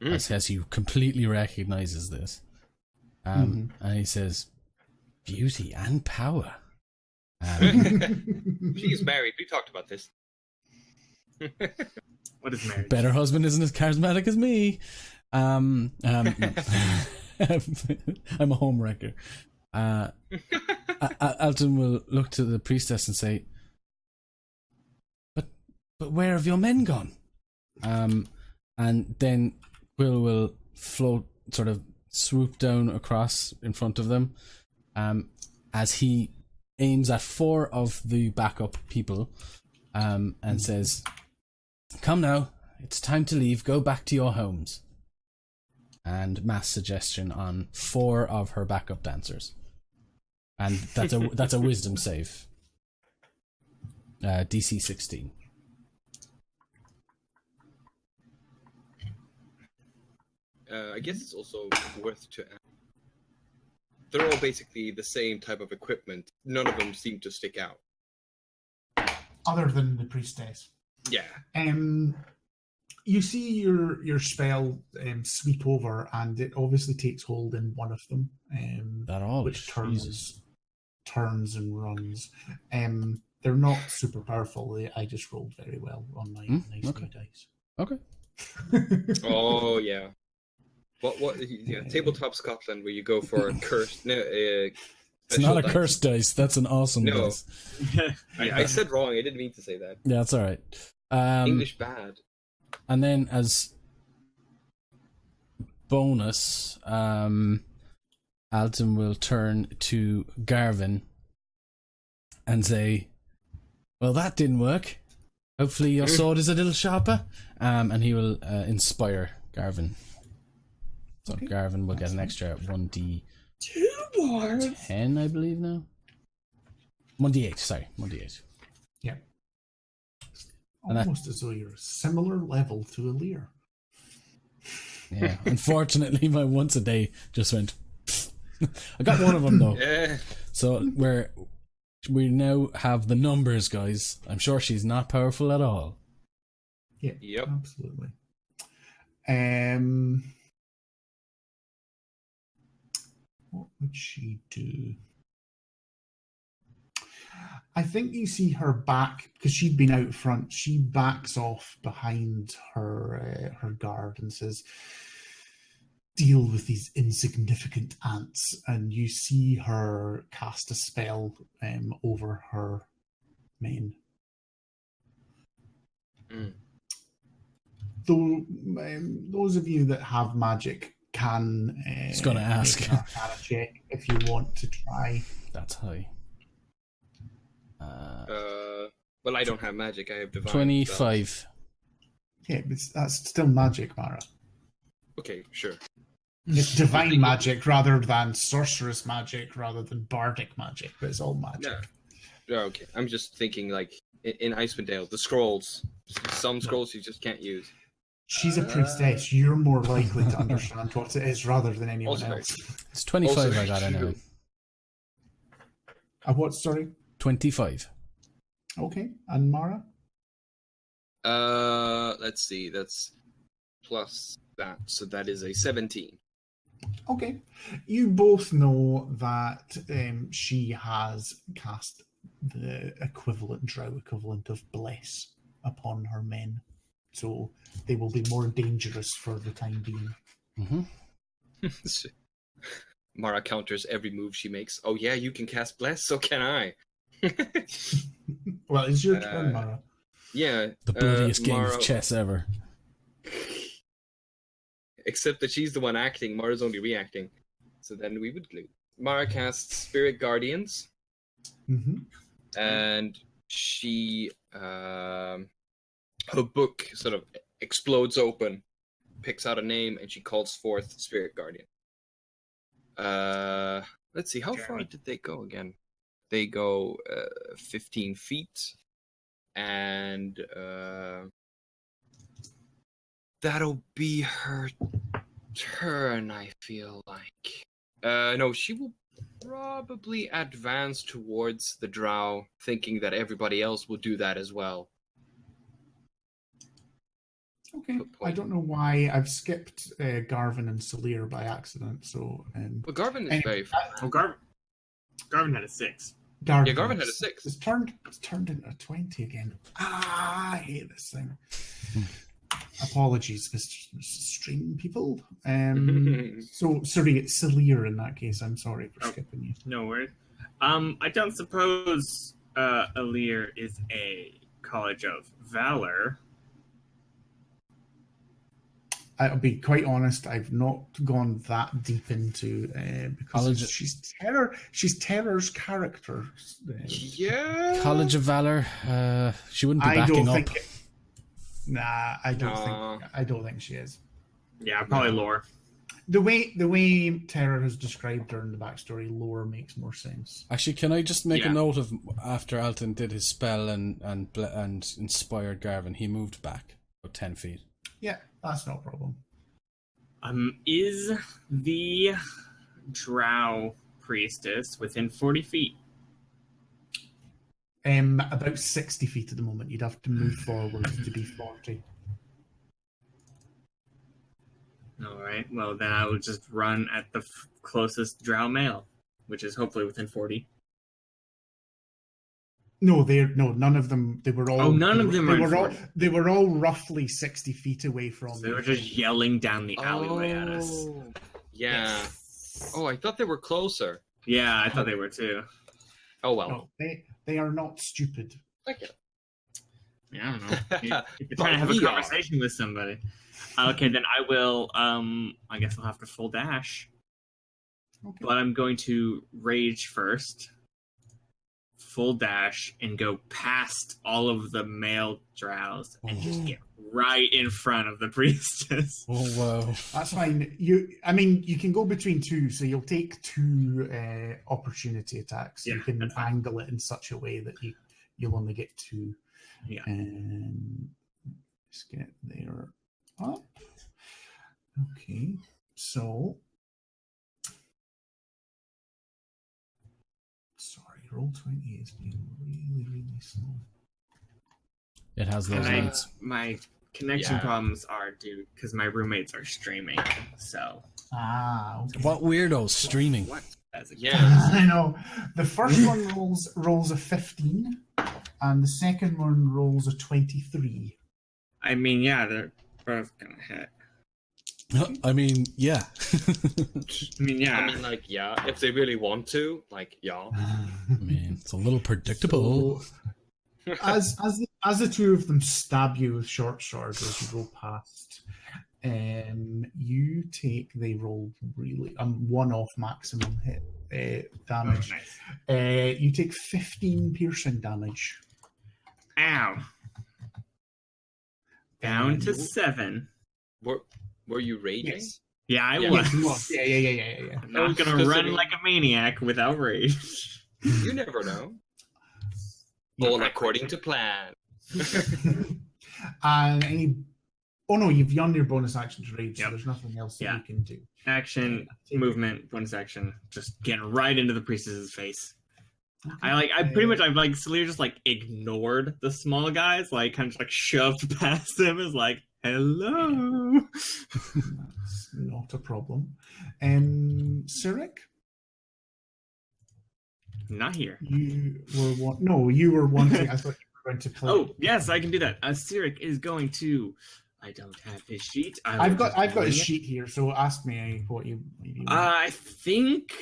as he completely recognizes this. And he says, beauty and power. She's married. We talked about this. What is marriage? Better husband isn't as charismatic as me. No. I'm a home wrecker. Alton will look to the priestess and say, but where have your men gone? And then Quill will float, sort of swoop down across in front of them, as he aims at 4 of the backup people, and says, come now, it's time to leave, go back to your homes. And mass suggestion on 4 of her backup dancers. And that's a wisdom save. DC 16. I guess it's also worth to add. They're all basically the same type of equipment. None of them seem to stick out. Other than the priestess. Yeah. You see your spell sweep over, and it obviously takes hold in one of them, which turns and runs. They're not super powerful. I just rolled very well on my nice new dice. Okay. Oh yeah. What? Yeah, Tabletop Scotland, where you go for a cursed. No, it's not a cursed dice. That's an awesome dice. I said wrong. I didn't mean to say that. Yeah, it's all right. English bad. And then as bonus, Alton will turn to Garvin and say, well, that didn't work. Hopefully your sword is a little sharper. And he will inspire Garvin. So okay. Garvin will get an extra 1d10, 2 bards. I believe now. 1d8, sorry, 1d8. Yeah. Almost as though you're a similar level to Alir. Yeah, unfortunately my once a day just went. I got one of them though. Yeah. So we now have the numbers, guys. I'm sure she's not powerful at all. Yeah. Yep. Absolutely. What would she do? I think you see her back, because she'd been out front. She backs off behind her guard and says, deal with these insignificant ants. And you see her cast a spell over her men. Though those of you that have magic can Just gonna ask. make an Arcana check if you want to try. That's high. Well, I don't have magic. I have divine. 25. Spells. Yeah, but that's still magic, Mara. Okay, sure. It's divine magic rather than sorceress magic, rather than bardic magic, but it's all magic. Yeah, okay. I'm just thinking, like, in Icewind Dale, the scrolls. Some scrolls you just can't use. She's a priestess. You're more likely to understand what it is rather than anyone else. It's 25 I got anyway. What, sorry? 25. Okay, and Mara? Let's see. That's plus that, so that is a 17. Okay. You both know that she has cast the drow equivalent of bless upon her men. So they will be more dangerous for the time being. Mm-hmm. Mara counters every move she makes. Oh yeah, you can cast bless, so can I. Well, it's your turn, Mara. Yeah. The bloodiest game Mara... of chess ever. Except that she's the one acting, Mara's only reacting. So then we would glue. Mara casts Spirit Guardians. Mm-hmm. And she... her book sort of explodes open, picks out a name, and she calls forth Spirit Guardian. Let's see, how far did they go again? They go 15 feet, and that'll be her turn, I feel like. No, she will probably advance towards the drow, thinking that everybody else will do that as well. Okay. I don't know why I've skipped Garvin and Salir by accident. So, Well, Garvin is anyway, very... Oh, Garvin had a 6. Garvin, Yeah, Garvin had a 6. It's turned into a 20 again. I hate this thing. Apologies, Mr. Stream people. So, sorry, it's Salir in that case. I'm sorry for skipping you. No worries. I don't suppose Alir is a College of Valor. I'll be quite honest. I've not gone that deep into because she's Terror's character. Yeah. College of Valor. She wouldn't be backing up. I don't think she is. Yeah, probably lore. The way Terror has described her in the backstory, lore makes more sense. Actually, can I just make a note of after Alton did his spell and inspired Garvin, he moved back about 10 feet. Yeah, that's no problem. Is the Drow priestess within 40 feet? About 60 feet at the moment. You'd have to move forward to be 40. All right. Well, then I will just run at the closest Drow male, which is hopefully within 40. No, none of them. They were all. Oh, none of them are. They were all roughly 60 feet away from. So they were just yelling down the alleyway at us. Yeah. Yes. Oh, I thought they were closer. Yeah, I thought they were too. Oh well. No, they are not stupid. Okay. Yeah, I don't know. If you're trying to have a conversation with somebody. Okay, then I will. I guess I'll have to full dash. Okay. But I'm going to rage first. Full dash and go past all of the male drows and just get right in front of the priestess. Oh wow, that's fine. You can go between two, so you'll take two opportunity attacks. Yeah, you can angle it in such a way that you'll only get two. Yeah. Let's get there up. Okay, so. Roll20 is being really, really slow. It has those lights. My connection problems are due because my roommates are streaming. So. Okay. What weirdos streaming? What? I know. The first one rolls a 15, and the second one rolls a 23. I mean, yeah, they're both gonna hit. I mean, yeah. If they really want to, yeah. I mean, it's a little predictable. So, as the two of them stab you with short swords as you go past, they roll really one-off maximum hit damage. Oh, nice. You take 15 piercing damage. Ow. Down to 7. Were you raging? Yes. Yeah, I was. Yeah. I was gonna run like a maniac without rage. You never know. All according to plan. And you've done your bonus action to rage, so there's nothing else that you can do. Action, movement, bonus action, just getting right into the priestess's face. Okay. Salir just ignored the small guys, kind of shoved past them as hello. That's not a problem. Cyric? Not here. You were wanting. I thought you were going to play. Oh, yes, I can do that. Cyric is going to. I don't have his sheet. I've got his sheet here, so ask me what you. I think,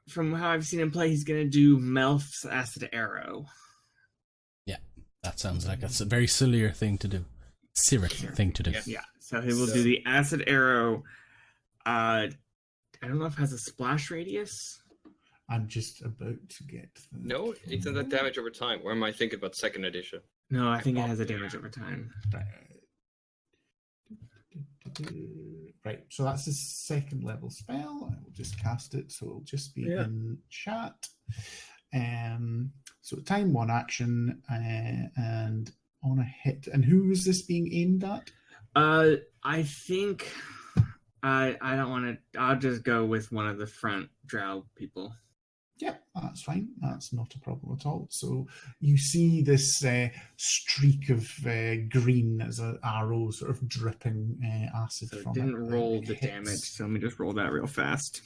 from how I've seen him play, he's going to do Melf's Acid Arrow. Yeah, that sounds like it's a very Salir thing to do. Cyric thing to do. Yeah, so he will do the Acid Arrow. I don't know if it has a splash radius. I'm just about to get. No, it's not that damage over time. Or am I thinking about second edition? No, I think it has a damage over time. Right, so that's a second level spell. I will just cast it, so it'll just be in chat. So time 1 action and on a hit. And who is this being aimed at? I think I don't want to. I'll just go with one of the front drow people. Yeah, that's fine. That's not a problem at all. So you see this streak of green as an arrow sort of dripping acid So it from didn't it. roll It the hits. damage, so let me just roll that real fast.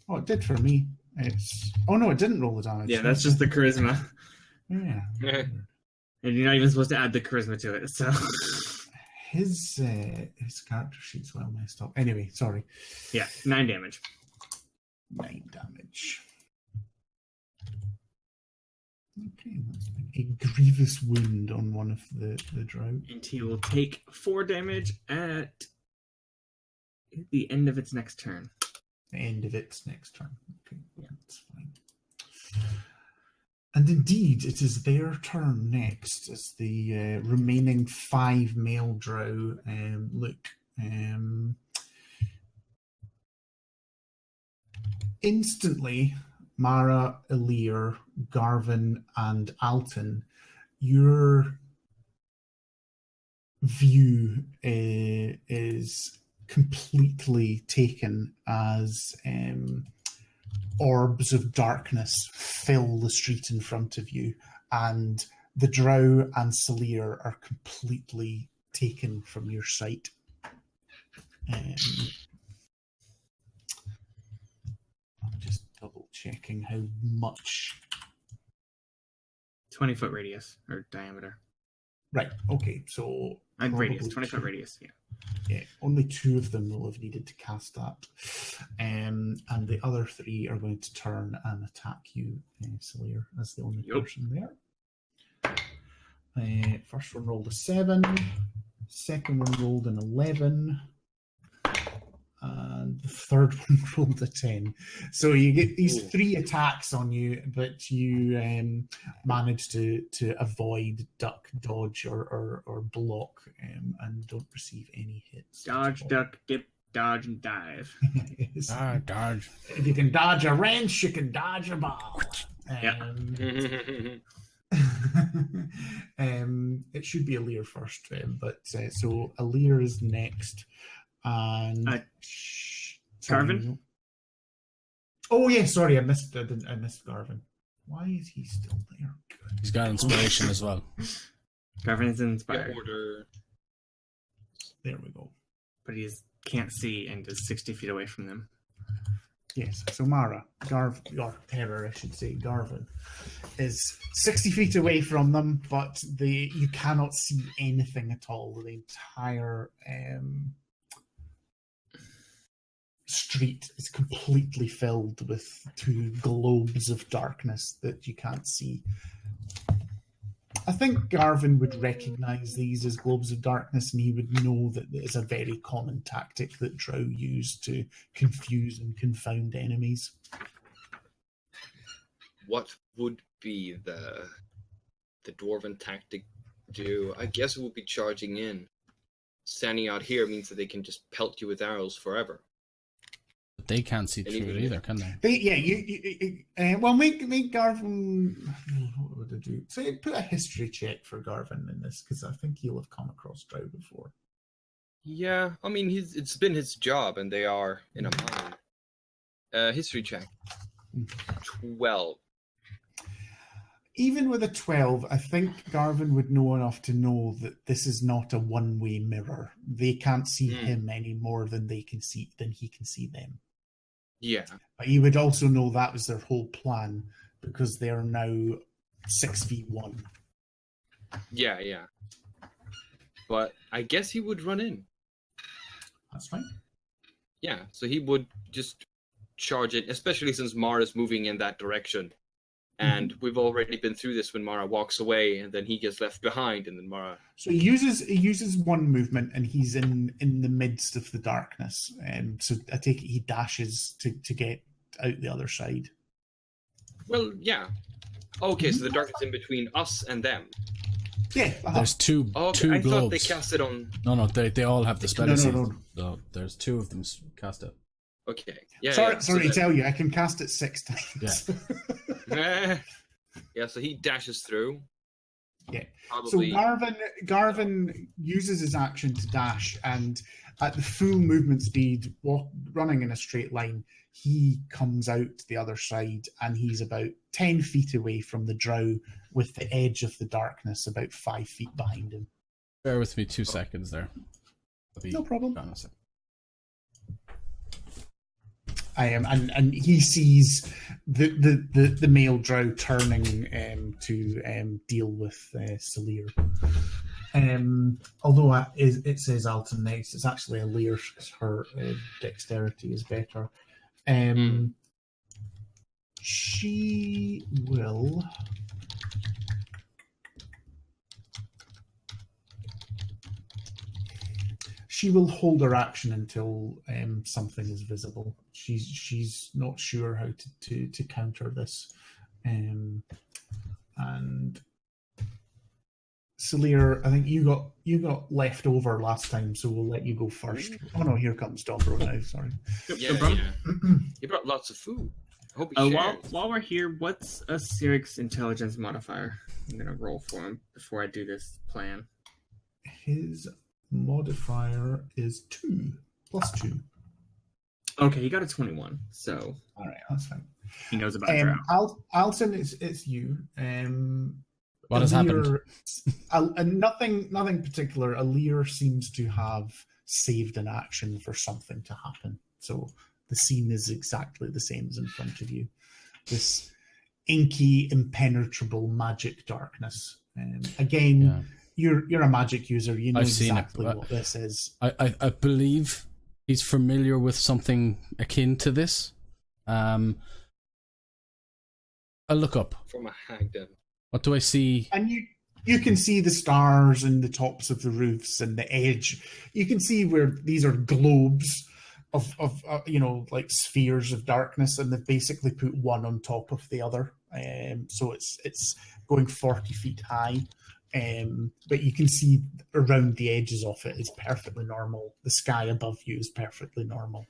Oh, it did for me. Oh no, it didn't roll the damage. Yeah, that's just the charisma. Yeah. And you're not even supposed to add the charisma to it, so... His character sheet's well messed up. Anyway, sorry. Yeah, 9 damage. 9 damage. Okay, that's a grievous wound on one of the drow. And he will take 4 damage at the end of its next turn. The end of its next turn. Okay, yeah, that's fine. And indeed, it is their turn next as the remaining 5 male drow look. Instantly, Mara, Elir, Garvin, and Alton, your view is completely taken as orbs of darkness fill the street in front of you, and the drow and Salir are completely taken from your sight. I'm just double checking how much. 20-foot radius, or diameter. Right, okay, so Radius, probably 20-foot radius, yeah. Yeah, only 2 of them will have needed to cast that. And the other 3 are going to turn and attack you, Salir, as the only person there. First one rolled a 7. Second one rolled an 11. And the third one rolled a 10. So you get these 3 attacks on you, but you manage to avoid, duck, dodge, or block, and don't receive any hits. Dodge, duck, dip, dodge, and dive. Yes. Dodge. If you can dodge a wrench, you can dodge a ball. It should be Alir first, but so Alir is next. And Garvin? Oh yeah, sorry, I missed Garvin. Why is he still there? Good. He's got inspiration as well. Garvin's inspired. Order. There we go. But he can't see and is 60 feet away from them. Yes, so Mara, or Terror, I should say, Garvin, is 60 feet away from them, but you cannot see anything at all. The entire street is completely filled with 2 globes of darkness that you can't see. I think Garvin would recognize these as globes of darkness, and he would know that it is a very common tactic that drow use to confuse and confound enemies. What would be the dwarven tactic do? I guess it would be charging in. Standing out here means that they can just pelt you with arrows forever. But they can't see through it either, can they? Well, make Garvin. What would I do? So put a history check for Garvin in this, because I think he'll have come across drow before. Yeah, I mean, it's been his job, and they are in a mine. History check. 12. Even with a 12, I think Garvin would know enough to know that this is not a one-way mirror. They can't see him any more than he can see them. Yeah. But he would also know that was their whole plan, because they are now 6v1. Yeah. But I guess he would run in. That's fine. Yeah, so he would just charge it, especially since Mara's moving in that direction. And we've already been through this when Mara walks away, and then he gets left behind, and then Mara. So he uses one movement, and he's in the midst of the darkness. So I take it he dashes to get out the other side. Well, yeah. Okay, so the darkness in between us and them. Yeah. There's 2 Okay, two I globes. thought they cast it on. No, they all have the spell. No. So there's 2 of them cast it. Okay. Yeah. Sorry so to tell you, I can cast it 6 times. Yeah. Yeah, so he dashes through. Yeah. Probably. So Garvin uses his action to dash, and at the full movement speed, running in a straight line, he comes out the other side, and he's about 10 feet away from the drow, with the edge of the darkness about 5 feet behind him. Bear with me 2 seconds there. No problem. Gone a sec. And he sees the male drow turning to deal with Salir. Although it says Alton next, it's actually Alir because her dexterity is better. She will. She will hold her action until something is visible. She's not sure how to counter this, and Salir, I think you got left over last time, so we'll let you go first. Oh no, here comes Dobro now. Sorry. He brought lots of food. I hope he while we're here, what's a Siric's intelligence modifier? I'm gonna roll for him before I do this plan. His modifier is 2 + 2. Okay, he got a 21. So all right, that's fine. He knows about drow. Alton, it's you. What has happened? Nothing particular. Alir seems to have saved an action for something to happen. So the scene is exactly the same as in front of you. This inky, impenetrable magic darkness. Again. Yeah. You're a magic user. You know exactly what this is. I believe he's familiar with something akin to this. I'll look up. From a hag then. What do I see? And you can see the stars and the tops of the roofs and the edge. You can see where these are globes of like spheres of darkness, and they've basically put one on top of the other. So it's going 40 feet high. But you can see around the edges of it is perfectly normal. The sky above you is perfectly normal.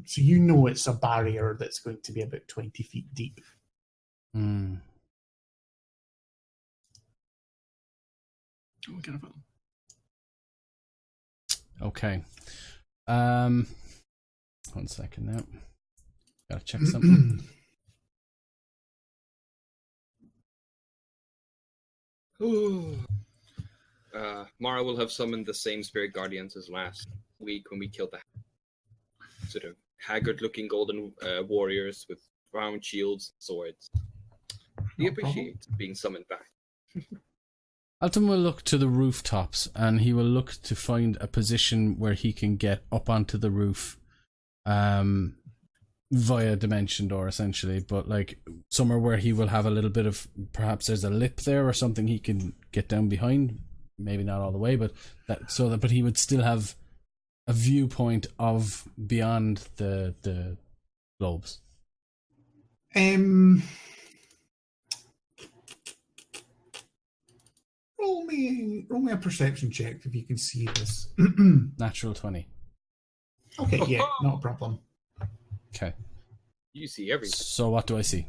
So you know it's a barrier that's going to be about 20 feet deep. Mm. Oh, we got a phone. Okay. 1 second now. Gotta check something. Mara will have summoned the same spirit guardians as last week when we killed the sort of haggard-looking golden warriors with round shields and swords. We appreciate being summoned back. Alton will look to the rooftops, and he will look to find a position where he can get up onto the roof via dimension door, essentially, but like somewhere where he will have a little bit of, perhaps there's a lip there or something he can get down behind, maybe not all the way, but but he would still have a viewpoint of beyond the globes. Roll me a perception check if you can see this. Natural 20. Okay, yeah, not a problem. Okay. You see everything. So what do I see?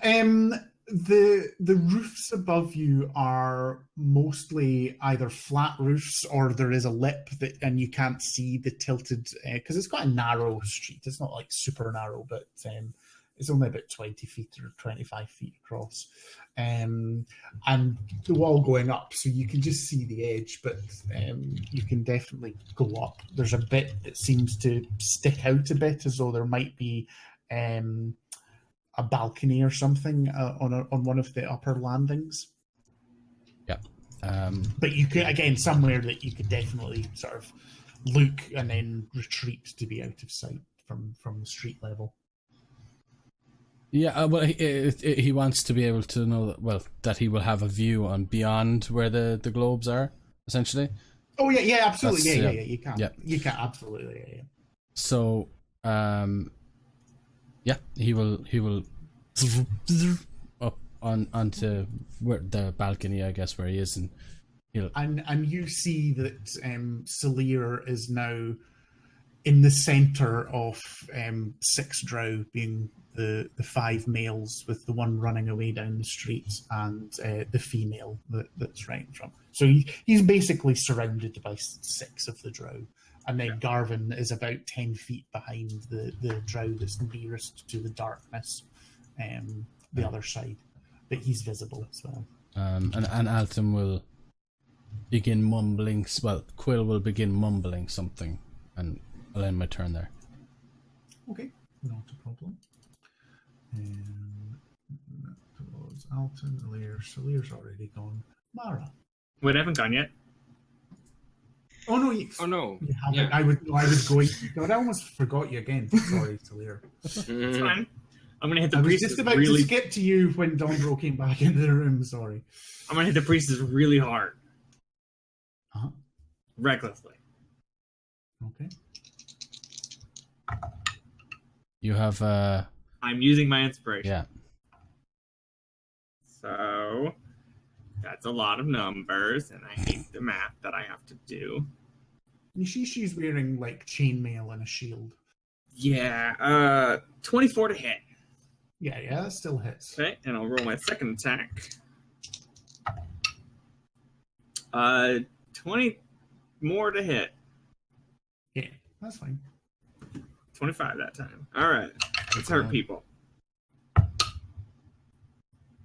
The roofs above you are mostly either flat roofs or there is a lip and you can't see the tilted, because it's quite a narrow street. It's not like super narrow, but it's only about 20 feet or 25 feet across. And the wall going up, so you can just see the edge, but you can definitely go up. There's a bit that seems to stick out a bit, as though there might be a balcony or something on one of the upper landings. Yeah. But you could, again, somewhere that you could definitely sort of look and then retreat to be out of sight from the street level. Yeah, well, he wants to be able to know that he will have a view on beyond where the globes are, essentially. Oh yeah, absolutely, That's, yeah. You can, you can absolutely, yeah. So, he will up onto where the balcony, I guess, where he is, and he'll. And you see that Salir is now in the center of 6 drow, being the 5 males with the one running away down the street, and the female that's right in front. So he's basically surrounded by 6 of the drow. And then Garvin is about 10 feet behind the drow that's nearest to the darkness, the other side. But he's visible as well. And Alton will begin mumbling. Well, Quill will begin mumbling something, and I'll end my turn there. Okay, not a problem. That was Alton, Lear. So Lear's already gone. Mara. Wait, I haven't gone yet. Oh no! Oh no! You haven't. I was going. God, I almost forgot you again. Sorry, Talir. It's fine. I'm gonna hit the I was priestess just about really. to skip to you when Dondro came back into the room. Sorry. I'm gonna hit the priestess really hard, recklessly. Okay. You have I'm using my inspiration. yeah. So that's a lot of numbers, and I hate the math that I have to do. You see, she's wearing like chainmail and a shield. Yeah, 24 to hit. Yeah, that still hits. Okay, and I'll roll my second attack. 20 more to hit. Yeah, that's fine. 25 that time. All right, let's hurt people.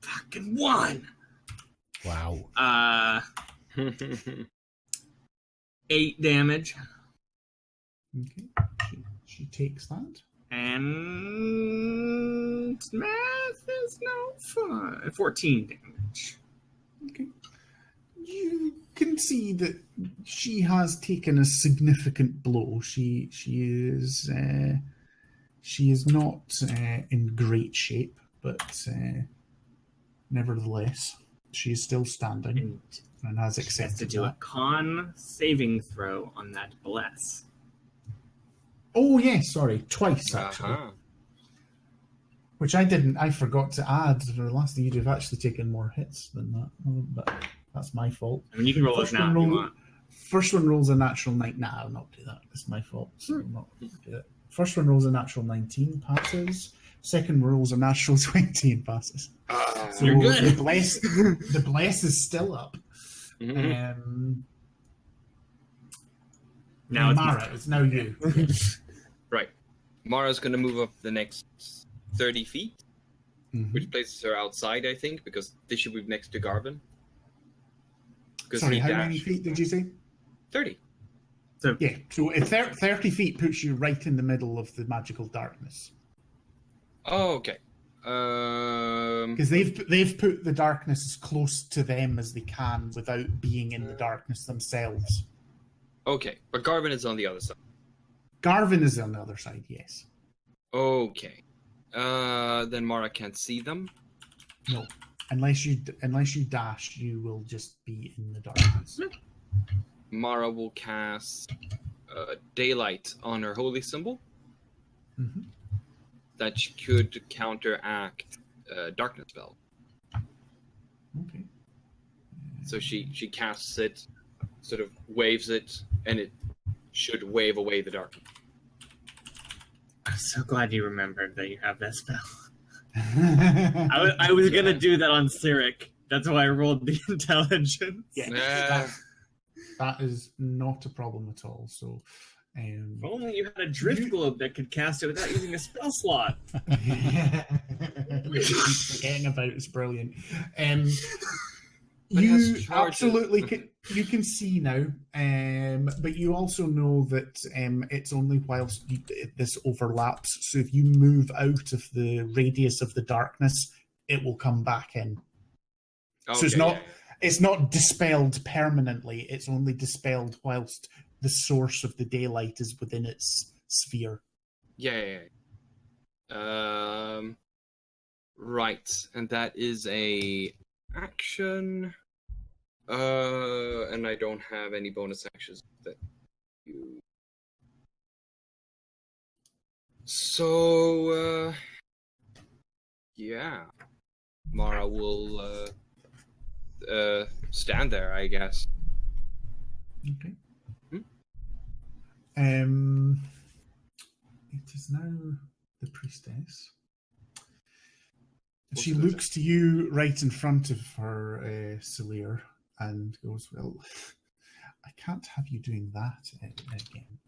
Fucking 1. Wow. 8 damage. Okay. She takes that. And math is no fun. 14 damage. Okay. You can see that she has taken a significant blow. She is not in great shape, but nevertheless, she is still standing and has Has accepted to do that. a con saving throw on that bless. Oh yes, sorry, twice actually. Which I didn't. I forgot to add. For the last thing, you'd have actually taken more hits than that. But that's my fault. I mean, you can roll it now if you want. First one rolls a natural 9. Nah, I'll not do that. It's my fault. So I'll not do it. First one rolls a natural 19, passes. Second rolls a natural 20 and passes. So You're good. The bless is still up. Now Now it's Mara, it's now you. Right. Mara's going to move up the next 30 feet, which places her outside, I think, because this should be next to Garvin. Sorry, how many feet did you say? 30. So Yeah, so 30 feet puts you right in the middle of the magical darkness. Oh, okay. Because they've put the darkness as close to them as they can without being in the darkness themselves. Okay, but Garvin is on the other side. Garvin is on the other side, yes. Okay. Then Mara can't see them. No, unless you dash, you will just be in the darkness. Mara will cast daylight on her holy symbol. That could counteract darkness spell. Okay. So she casts it, sort of waves it, and it should wave away the darkness. I'm so glad you remembered that you have that spell. I was gonna do that on Cyric. That's why I rolled the intelligence. Yeah, that is not a problem at all. So, if only you had a drift globe that could cast it without using a spell slot. Forgetting about it's brilliant. You absolutely can. You can see now, but you also know that it's only whilst this overlaps. So if you move out of the radius of the darkness, it will come back in. Okay, so it's not dispelled permanently. It's only dispelled whilst the source of the daylight is within its sphere. Right, and that is a action. And I don't have any bonus actions that you. So, yeah, Mara will stand there, I guess. Okay. it is now the priestess. She looks to you right in front of her, Celir, and goes, well, I can't have you doing that again.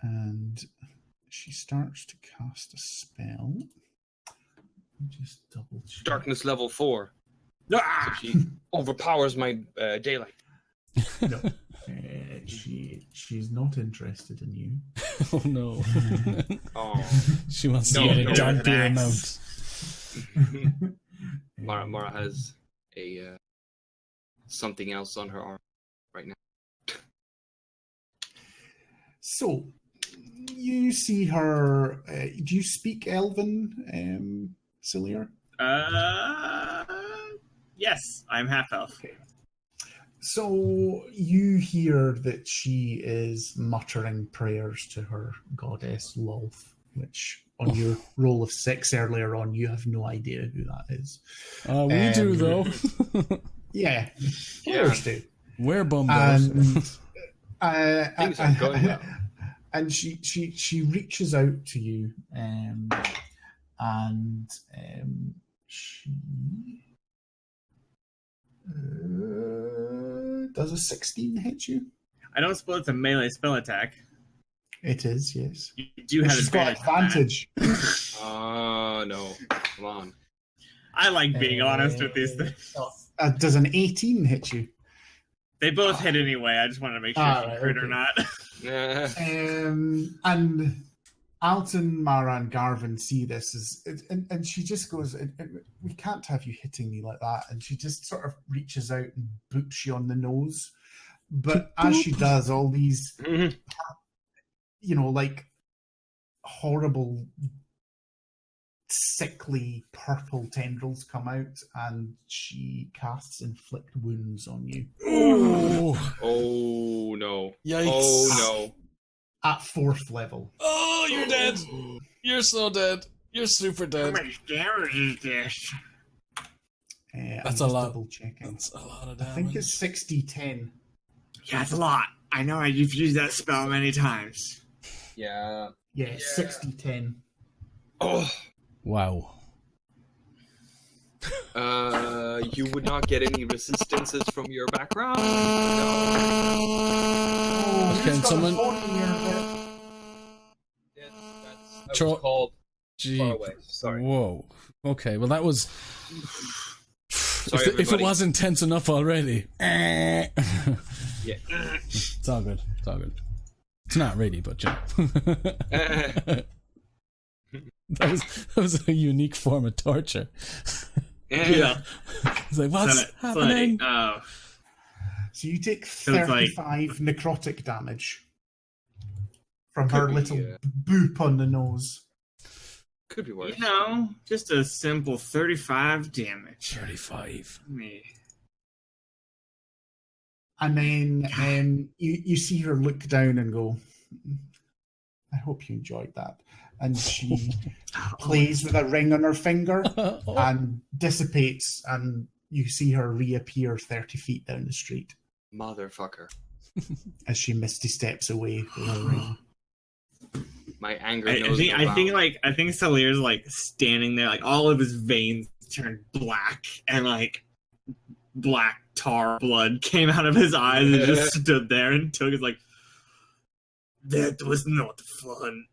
And she starts to cast a spell. Just double check. Darkness level 4. So she overpowers my daylight. No, she's not interested in you. Oh no. Oh, She wants to get a dampier amount. Mara has a something else on her arm right now. So, you see her. Do you speak Elven, Celir? Yes, I'm half elf. Okay. So you hear that she is muttering prayers to her goddess Lolth, which on your roll of 6 earlier on, you have no idea who that is. We do though. Yeah, players do. We're bummed out. Things are going well. And she reaches out to you, and she does a 16 hit you? I don't suppose it's a melee spell attack. It is, yes. You do have She's got advantage. Oh no! Come on. I like being honest with these things. Does an 18 hit you? They both hit anyway. I just wanted to make sure if you crit or not. And Alton, Mara, and Garvin see this, and she just goes, we can't have you hitting me like that. And she just sort of reaches out and boops you on the nose. But as she does, all these, like horrible, sickly purple tendrils come out, and she casts Inflict Wounds on you. Oh no. Yikes. Oh no. At 4th level. Oh, you're dead. You're so dead. You're super dead. How much damage is this? That's a lot. Double checking. That's a lot of damage. I think it's 60-10. Yeah, it's a lot. I know you've used that spell many times. Yeah. Yeah, 60-10. Oh. Wow. You would not get any resistances from your background? No. Can someone... That was called Gee. far away. Sorry. Whoa. Okay, well that was... Sorry, if it wasn't tense enough already. Yeah. It's all good. It's all good. It's not really, but yeah. That was a unique form of torture. Yeah. It's like, what's happening? So you take 35 necrotic damage from her little boop on the nose. Could be worse. Just a simple 35 damage. 35. And then you see her look down and go, I hope you enjoyed that. And she plays with a ring on her finger and dissipates, and you see her reappear 30 feet down the street. Motherfucker. As she misty steps away with her ring. My anger I think Celir's like standing there, like all of his veins turned black, and like black tar blood came out of his eyes and just stood there and took it like, that was not fun.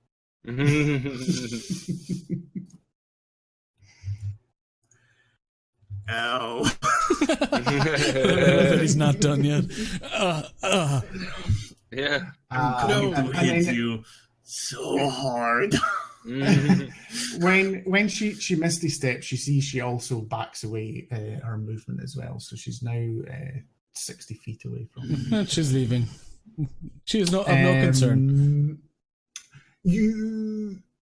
Ow. He's not done yet. Yeah. It hits you so hard. When she misty steps, you see she also backs away her movement as well. So she's now 60 feet away from you. She's leaving. She is of no concern.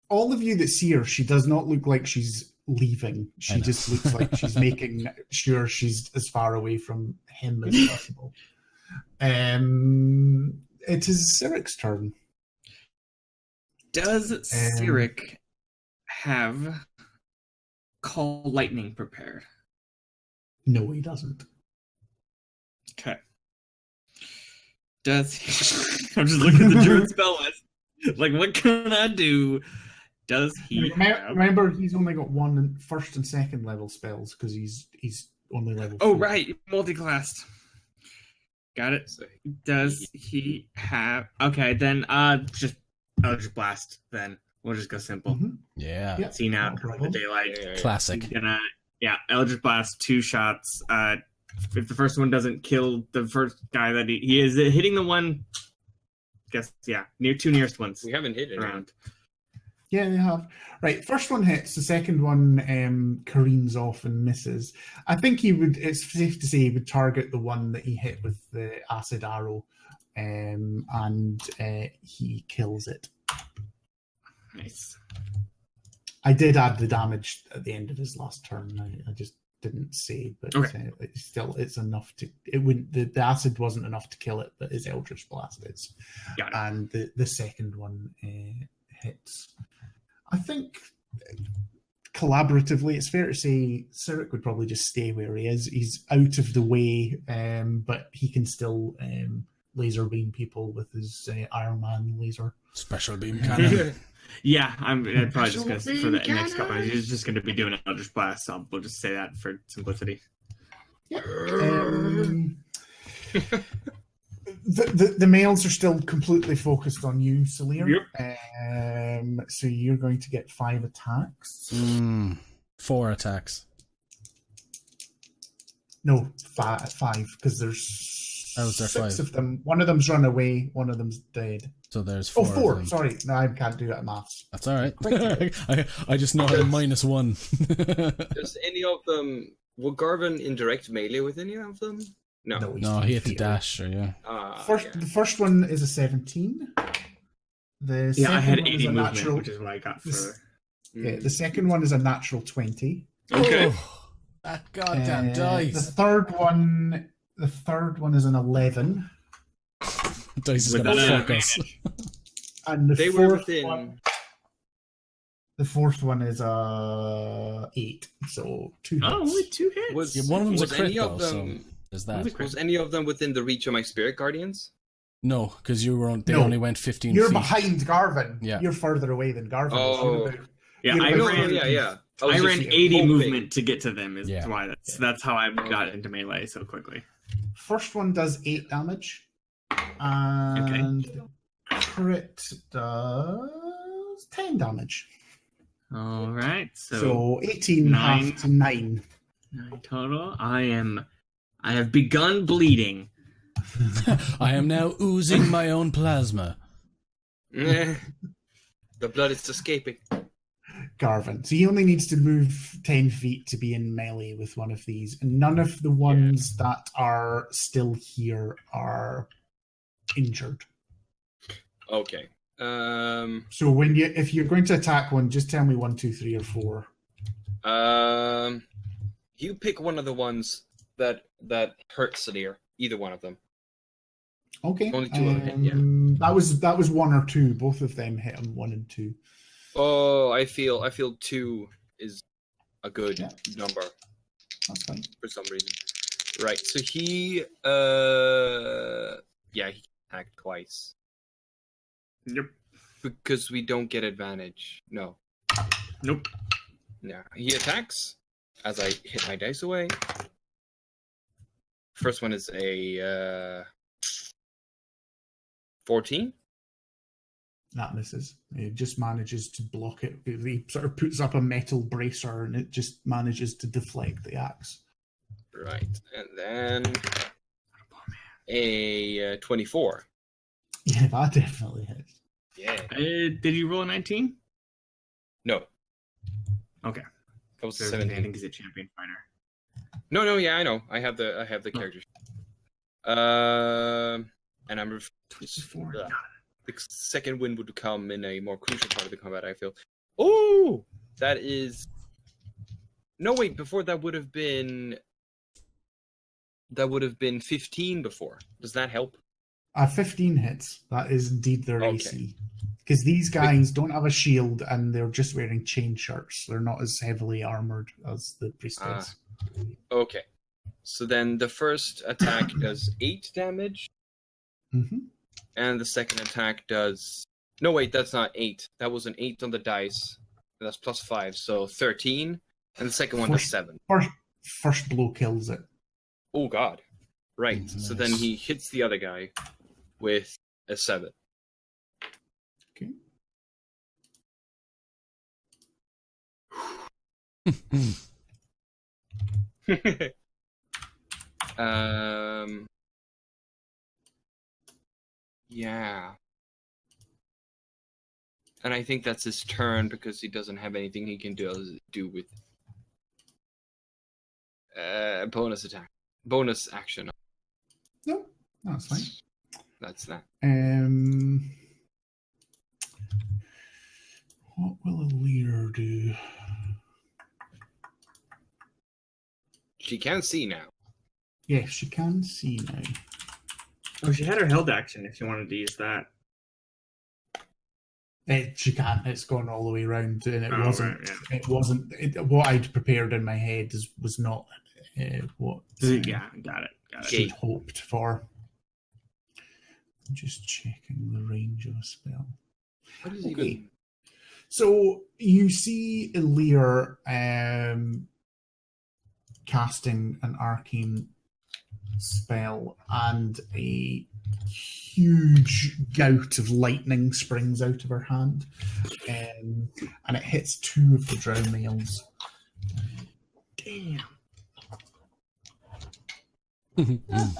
All of you that see her, she does not look like she's leaving. She just looks like she's making sure she's as far away from him as possible. It is Cyric's turn. Does Cyric have Call Lightning prepared? No, he doesn't. Okay. Does he... I'm just looking at the druid spell list. Like, what can I do? Does he have... Remember, he's only got first and second level spells because he's only level. Oh, 4. right, multi-classed. Got it. Does he have... Okay, then just Eldritch Blast, then. We'll just go simple. Mm-hmm. Yeah. Yep. See now, No the daylight. Classic. He's gonna, Eldritch Blast, 2 shots. If the first one doesn't kill the first guy that he is hitting the one, two nearest ones. We haven't hit it around. Yeah, they have. Right, first one hits. The second one careens off and misses. I think he would. It's safe to say he would target the one that he hit with the acid arrow, and he kills it. Nice. I did add the damage at the end of his last turn. I just didn't say, but okay. It's enough to. It wouldn't. The acid wasn't enough to kill it, but his Eldritch Blast is. Got it. And the second one hits. I think collaboratively, it's fair to say Cyric would probably just stay where he is. He's out of the way, but he can still laser beam people with his Iron Man laser. Special beam cannon. Yeah, I'm probably just going to, for the next couple, he's just going to be doing an Eldritch Blast, so we'll just say that for simplicity. Yeah. The males are still completely focused on you, Salir. Yep. So you're going to get 5 attacks. 4 attacks. No, 5, because there's Oh, is there 6 5? of them. One of them's run away, one of them's dead. So there's 4. 4. Of them. Sorry, no, I can't do that maths. That's all right. I just know how to -1. Does any of them... Will Garvin indirect melee with any of them? No. No, he had to dash, or yeah. The first one is a 17. The second I had one 80 is a movement, natural, which is what I got for... Yeah, the second one is a natural 20. Okay. Oh, that goddamn dice. The third one is an 11. Dice is gonna fuck us. And the They fourth were within... one, the fourth one is a 8. So 2 hits. Oh, only 2 hits. Yeah, one of them's a was crit, any of though, them... so there's that. Was any of them within the reach of my Spirit Guardians? No, because they only went 15 You're feet. behind Garvin. Yeah. You're further away than Garvin. Oh. Yeah, You're I about ran, 50. I ran 80 hoping. movement to get to them. Is Yeah. why that's how I got into melee so quickly. First one does 8 damage. And the crit does 10 damage. All right, So 18 9. half to 9. 9 total. I have begun bleeding. I am now oozing my own plasma. The blood is escaping. Garvin. So he only needs to move 10 feet to be in melee with one of these. And none of the ones that are still here are injured. Okay. So if you're going to attack one, just tell me 1, 2, 3, or 4. You pick one of the ones that hurt Salir. Either one of them. Okay. Only 2 of them hit, yeah. That was 1 or 2. Both of them hit him, 1 and 2. Oh, I feel 2 is a good number. That's fine. For some reason. Right, so he he attacked twice. Yep. Because we don't get advantage. No. Nope. Yeah. He attacks as I hit my dice away. First one is a 14. That misses. It just manages to block it. He sort of puts up a metal bracer and it just manages to deflect the axe. Right. And then a 24. Yeah, that definitely hits. Yeah. Did you roll a 19? No. Okay. That was So 17. I think he's a champion fighter. No, yeah, I know. I have the characters. And I'm 24. Yeah. The second win would come in a more crucial part of the combat, I feel. Oh, that is. No, wait. Before that would have been 15 before. Does that help? 15 hits. That is indeed their Okay. AC. Because these guys don't have a shield and they're just wearing chain shirts. They're not as heavily armored as the priestess. Okay. So then the first attack does 8 damage, Mm-hmm. and the second attack does No, wait, that's not 8. That was an 8 on the dice. That's plus 5, so 13. And the second one does 7. First blow kills it. Oh, God. Right. Nice. So then he hits the other guy with a 7. Okay. Yeah. And I think that's his turn because he doesn't have anything he can do with bonus attack. Bonus action. No, that's fine. That's that. What will a leader do? She can see now. Yes, she can see now. Oh, she had her held action if she wanted to use that. She can't. It's gone all the way around, and it Oh, wasn't. right, yeah. It wasn't. What I'd prepared in my head was not what. Yeah, got it. She'd hoped for. I'm just checking the range of a spell. What is Okay. even? So you see Elir casting an arcane spell, and a huge gout of lightning springs out of her hand, and it hits 2 of the drow males. Damn.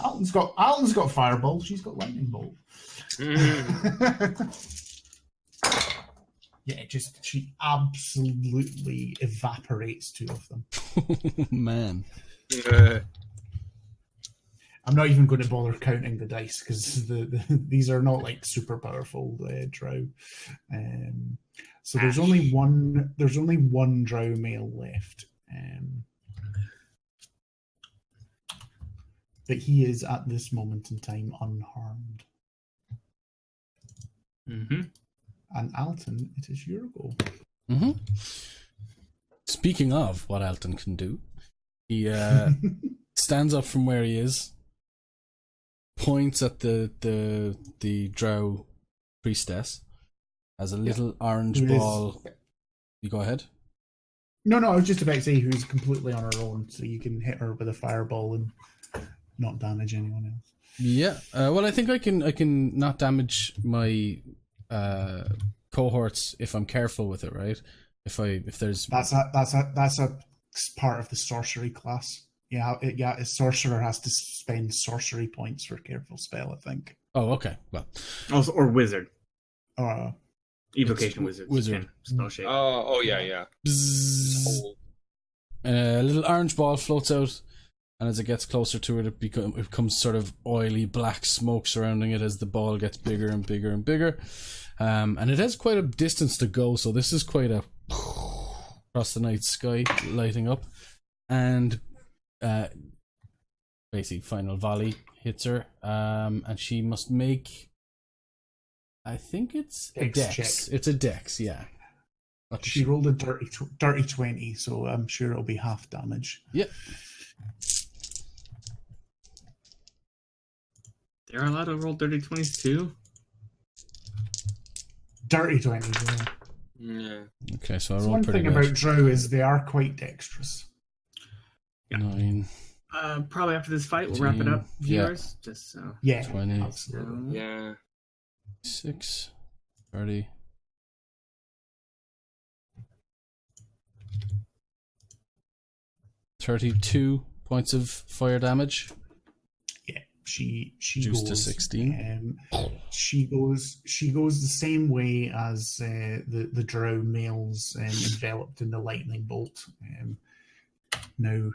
Alton's got fireball. She's got lightning bolt. Yeah, she absolutely evaporates 2 of them. Man. I'm not even going to bother counting the dice because these are not like super powerful drow. So there's only one drow male left, but he is at this moment in time unharmed. Mm-hmm. And Alton, it is your go. Mm-hmm. Speaking of what Alton can do, he stands up from where he is, points at the drow priestess, has a little orange ball. You go ahead. No, I was just about to say who's completely on her own, so you can hit her with a fireball and not damage anyone else. Yeah. Well, I think I can not damage my cohorts if I'm careful with it, right? If there's that's a part of the sorcery class. Yeah, a sorcerer has to spend sorcery points for careful spell, I think. Oh, okay. Well, Also, or wizard. Evocation Wizard. Spell shape. Oh yeah. A little orange ball floats out, and as it gets closer to it, it becomes sort of oily black smoke surrounding it as the ball gets bigger and bigger and bigger. And it has quite a distance to go, so this is quite a across the night sky lighting up. And basically, final volley hits her, and she must make. I think it's a dex. Check. It's a dex, yeah. She rolled a dirty 20, so I'm sure it'll be half damage. Yep. They're allowed to roll dirty 20s too? Dirty 20, Yeah. Okay, so I So rolled one pretty thing good. about drow is they are quite dexterous. Yeah. 9, Probably after this fight, we'll wrap it up, 15, viewers. Just so. Yeah, 20. absolutely. Yeah. 6, 30. 32 points of fire damage. Yeah, she Reduced goes to 16. She goes the same way as the drow males enveloped in the lightning bolt. Now,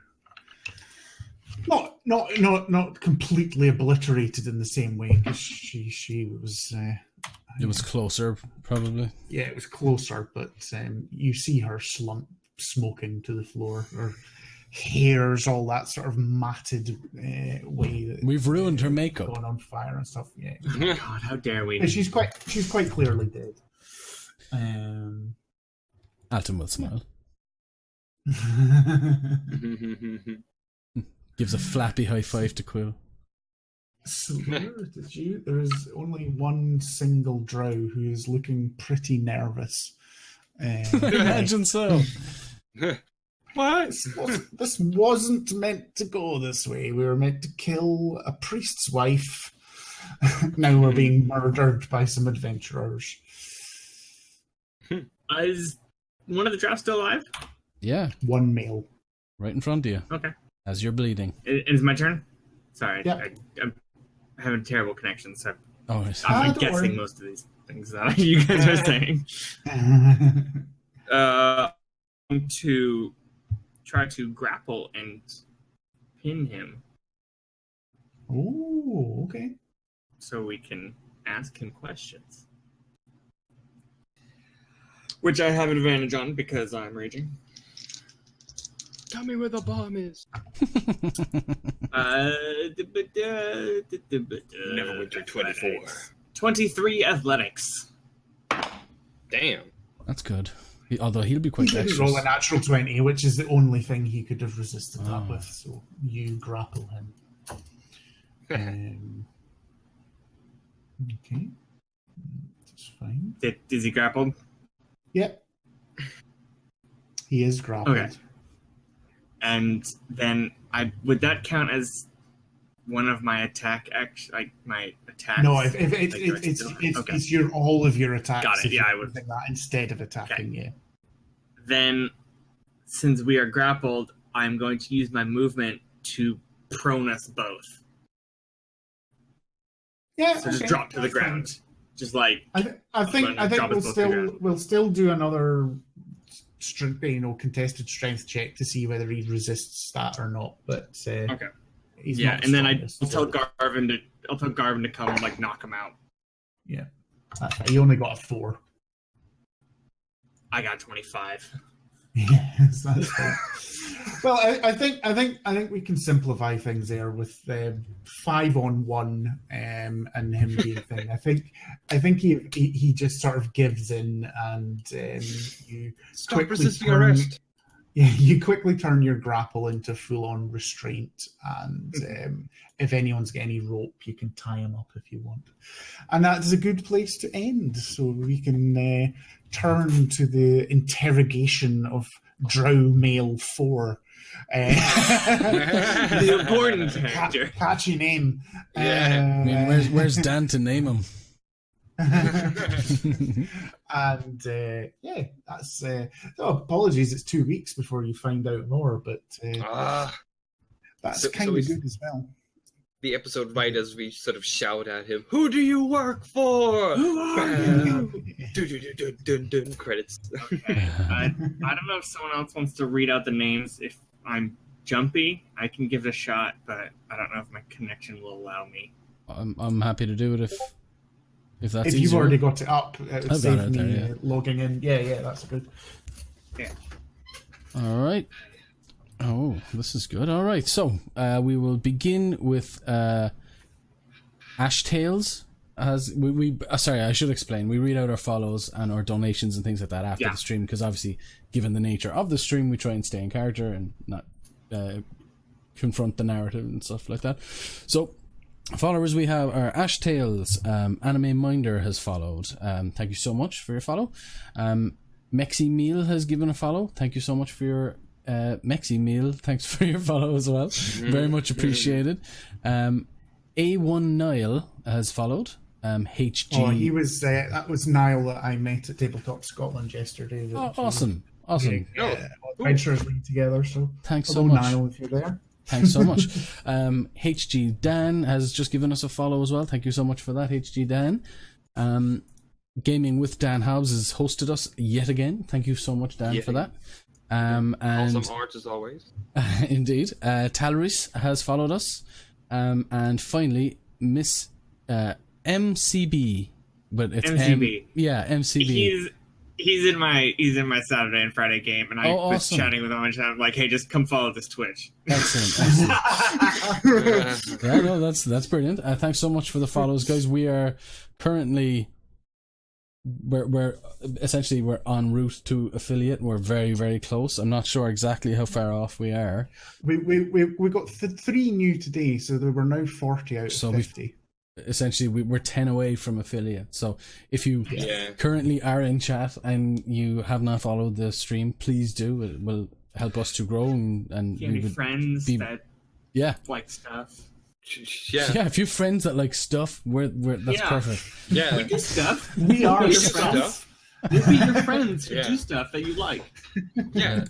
not completely obliterated in the same way because she was. It was closer, probably. Yeah, it was closer, but you see her slump smoking to the floor, or hairs, all that sort of matted way. That, We've ruined her makeup. going on fire and stuff. Yeah, God, how dare we? and she's quite clearly dead. Alton will smile. Gives a flappy high five to Quill. Slayer, did you? There is only one single drow who is looking pretty nervous. Imagine so. What? This wasn't meant to go this way. We were meant to kill a priest's wife. Now we're being murdered by some adventurers. Is one of the drafts still alive? Yeah, One male. right in front of you Okay. as you're bleeding. Is my turn? Sorry, Yep. I'm having terrible connection, so Oh, it's- I'm don't guessing worry. most of these things that you guys are saying. To try to grapple and pin him Oh, okay. so we can ask him questions. Which I have an advantage on because I'm raging. Tell me where the bomb is. Neverwinter 24. 23 athletics. Damn. That's good. Although he'll be He quite didn't dexterous. roll a natural 20, which is the only thing he could have resisted Oh. that with, so you grapple him. Okay. That's fine. Is he grappled? Yep. He is grappled. Okay. And then would that count as one of my attack like my attacks? No, if Like the rest it's of them? it's, Okay. it's your all of your attacks. Got it, if yeah, you're I would- using that instead of attacking. Yeah. Then, since we are grappled, I'm going to use my movement to prone us both. Yeah. So just okay, drop to the that's fine. ground. Just like I think Drop us we'll both to the ground. still do another contested strength check to see whether he resists that or not. But okay. he's Yeah, not and then strongest, I'll so- tell Garvin to come like knock him out. Yeah. He only got a 4. I got 25. Yes, that's fine. Well, I think we can simplify things there with 5-on-1 and him being thing. I think he just sort of gives in and you Stop quickly resisting turn- arrest. Yeah, you quickly turn your grapple into full-on restraint, and if anyone's got any rope, you can tie him up if you want. And that is a good place to end, so we can turn to the interrogation of Drow Male 4. The important character. Catchy name. Yeah. I mean, where's Dan to name him? And yeah, that's apologies, it's 2 weeks before you find out more, but that's So kind of we- good as well. The episode right as we sort of shout at him, "Who do you work for?" Who are Bam. you? Dun, credits. Okay. I don't know if someone else wants to read out the names. If I'm jumpy, I can give it a shot, but I don't know if my connection will allow me. I'm happy to do it if that's If easier. you've already got it up, it would I've got save it me there, yeah. logging in. Yeah, that's good. All right. Oh, this is good. All right. So we will begin with Ash Tales. As we sorry, I should explain. We read out our follows and our donations and things like that after Yeah. the stream, because obviously, given the nature of the stream, we try and stay in character and not confront the narrative and stuff like that. So, followers we have are Ash Tales. Anime Minder has followed. Thank you so much for your follow. Mexi Meal has given a follow. Thank you so much for your Mexi Meal. Thanks for your follow as well. Very much appreciated. A1 Nile has followed. HG. Oh, he was that was Niall that I met at Tabletop Scotland yesterday. Oh, awesome. Adventurers League together. So Thanks so hello, much. Niall, if you're there. Thanks so much. HG Dan has just given us a follow as well. Thank you so much for that, HG Dan. Gaming with Dan Hobbs has hosted us yet again. Thank you so much, Dan, for that. And Awesome art as always. indeed, Talaris has followed us. And finally, Miss MCB, but it's MCB. MCB. He's in my Saturday and Friday game, and I was awesome. chatting with him and I'm like, hey, just come follow this Twitch. Excellent. Yeah, no, that's brilliant. Thanks so much for the follows, guys. We are currently we're essentially we're en route to affiliate. We're very, very close. I'm not sure exactly how far off we are. We got 3 new today, so there were now 40 out of So 50. Essentially, we're 10 away from affiliate. So if you currently are in chat and you have not followed the stream, please do. It will help us to grow and If you have any friends that like stuff. Yeah, if you have friends that like stuff, that's perfect. Yeah. We do stuff. We are your stuff. friends. We'll be your friends who do stuff that you like. Yeah.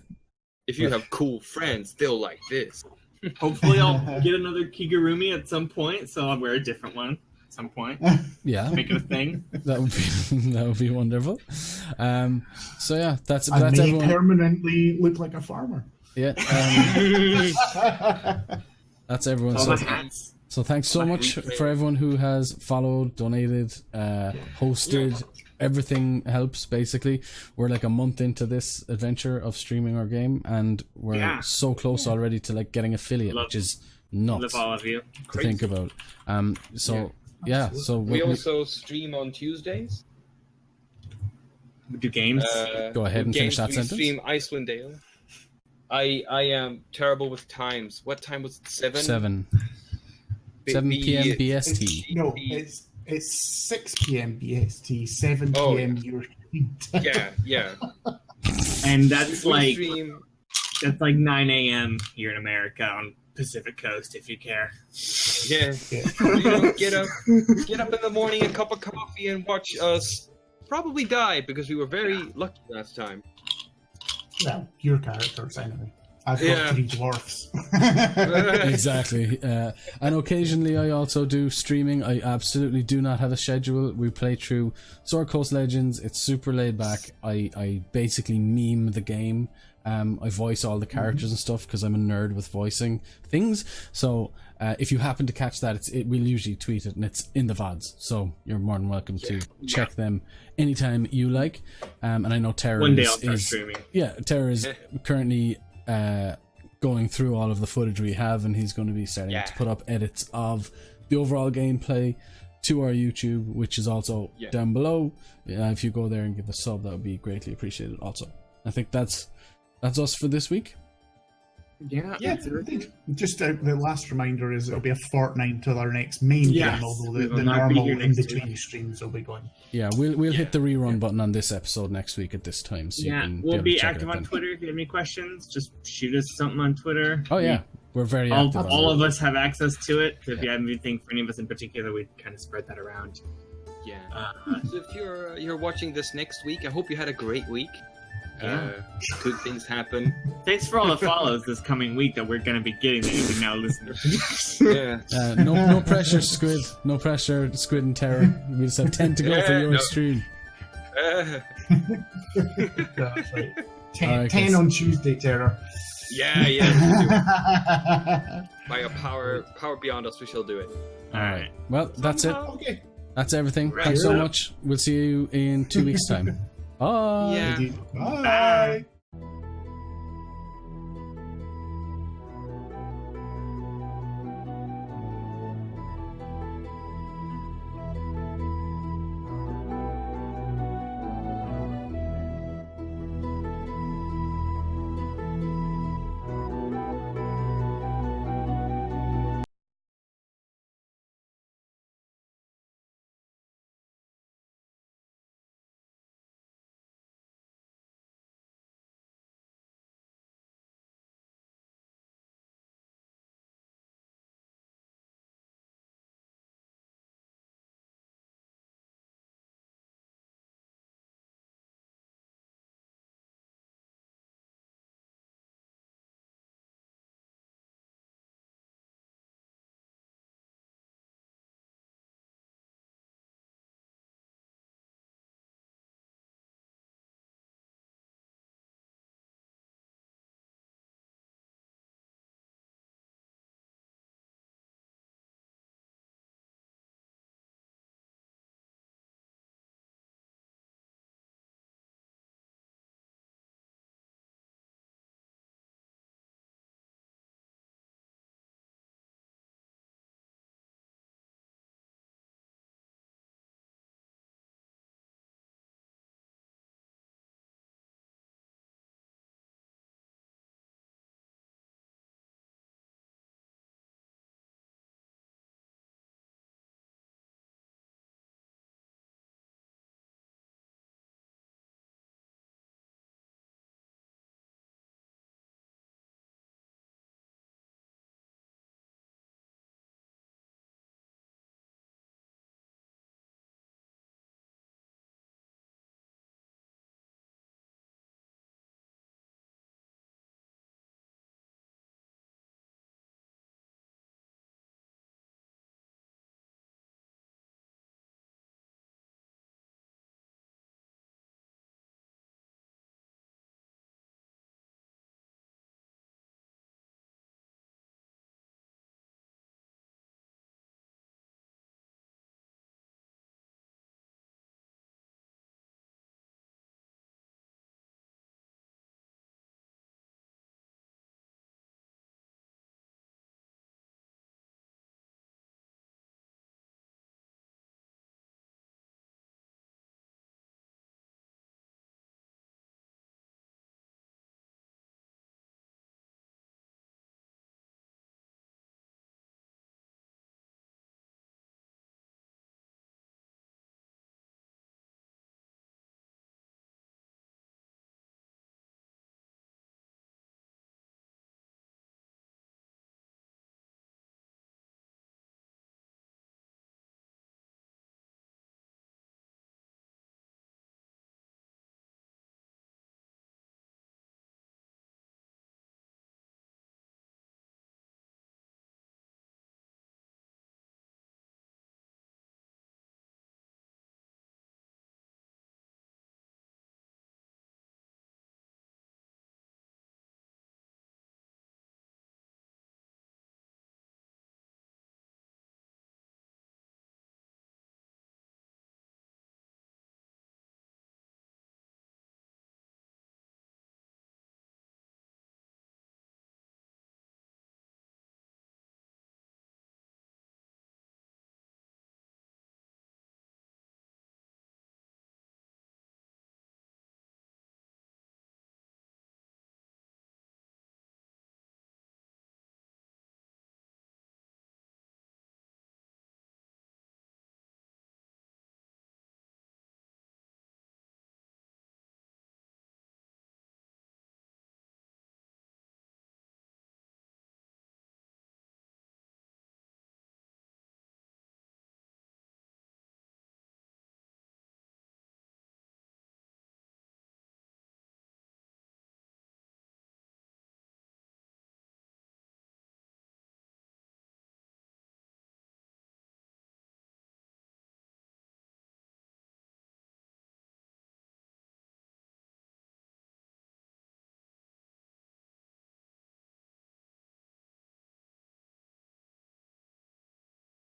If you have cool friends, they'll like this. Hopefully I'll get another Kigurumi at some point, so I'll wear a different one at some point. Yeah. Make it a thing. That would be wonderful. So yeah, that's And may everyone. Permanently look like a farmer. Yeah. That's everyone. All my hats. So thanks so much for everyone who has followed, donated, hosted. Everything helps, basically. We're like a month into this adventure of streaming our game, and we're so close already to like getting affiliate, which is nuts Love all of you. to think about. So we also stream on Tuesdays. We do games. Go ahead and finish that sentence. We stream Icewind Dale. I am terrible with times. What time was it? 7 p.m. BST. No, it's 6 p.m. BST, 7 p.m. European time. Yeah. And that's like stream... 9 a.m. here in America on Pacific Coast, if you care. Yeah. You know, get up in the morning, a cup of coffee, and watch us probably die because we were very lucky last time. Well, your characters anyway. I've got 3 dwarfs. Exactly. And occasionally I also do streaming. I absolutely do not have a schedule. We play through Sword Coast Legends. It's super laid back. I basically meme the game. I voice all the characters and stuff because I'm a nerd with voicing things. So if you happen to catch that, we'll usually tweet it and it's in the VODs. So you're more than welcome to check them anytime you like. And I know Terra One day I'll start streaming. Yeah, Terra is currently going through all of the footage we have, and he's going to be starting to put up edits of the overall gameplay to our YouTube, which is also down below. If you go there and give a sub, that would be greatly appreciated also. I think that's us for this week. I think just the last reminder is it'll be a fortnight until our next main game, although the normal in-between streams will be going. Yeah, we'll hit the rerun button on this episode next week at this time. So we'll be active on Twitter. If you have any questions, just shoot us something on Twitter. Oh yeah, we're very active. All of us have access to it. So if you have anything for any of us in particular, we kind of spread that around. Yeah. So if you're watching this next week, I hope you had a great week. Good things happen. Thanks for all the follows this coming week that we're going to be getting that you can now listen to. No pressure, Squid. No pressure, Squid and Terror. We just have 10 to go for your stream. That's right. 10 on Tuesday, Terror. Yeah. By a power beyond us, we shall do it. All right. Well, that's it. Okay. That's everything. Thanks so much. We'll see you in 2 weeks' time. Bye. Yeah. Bye.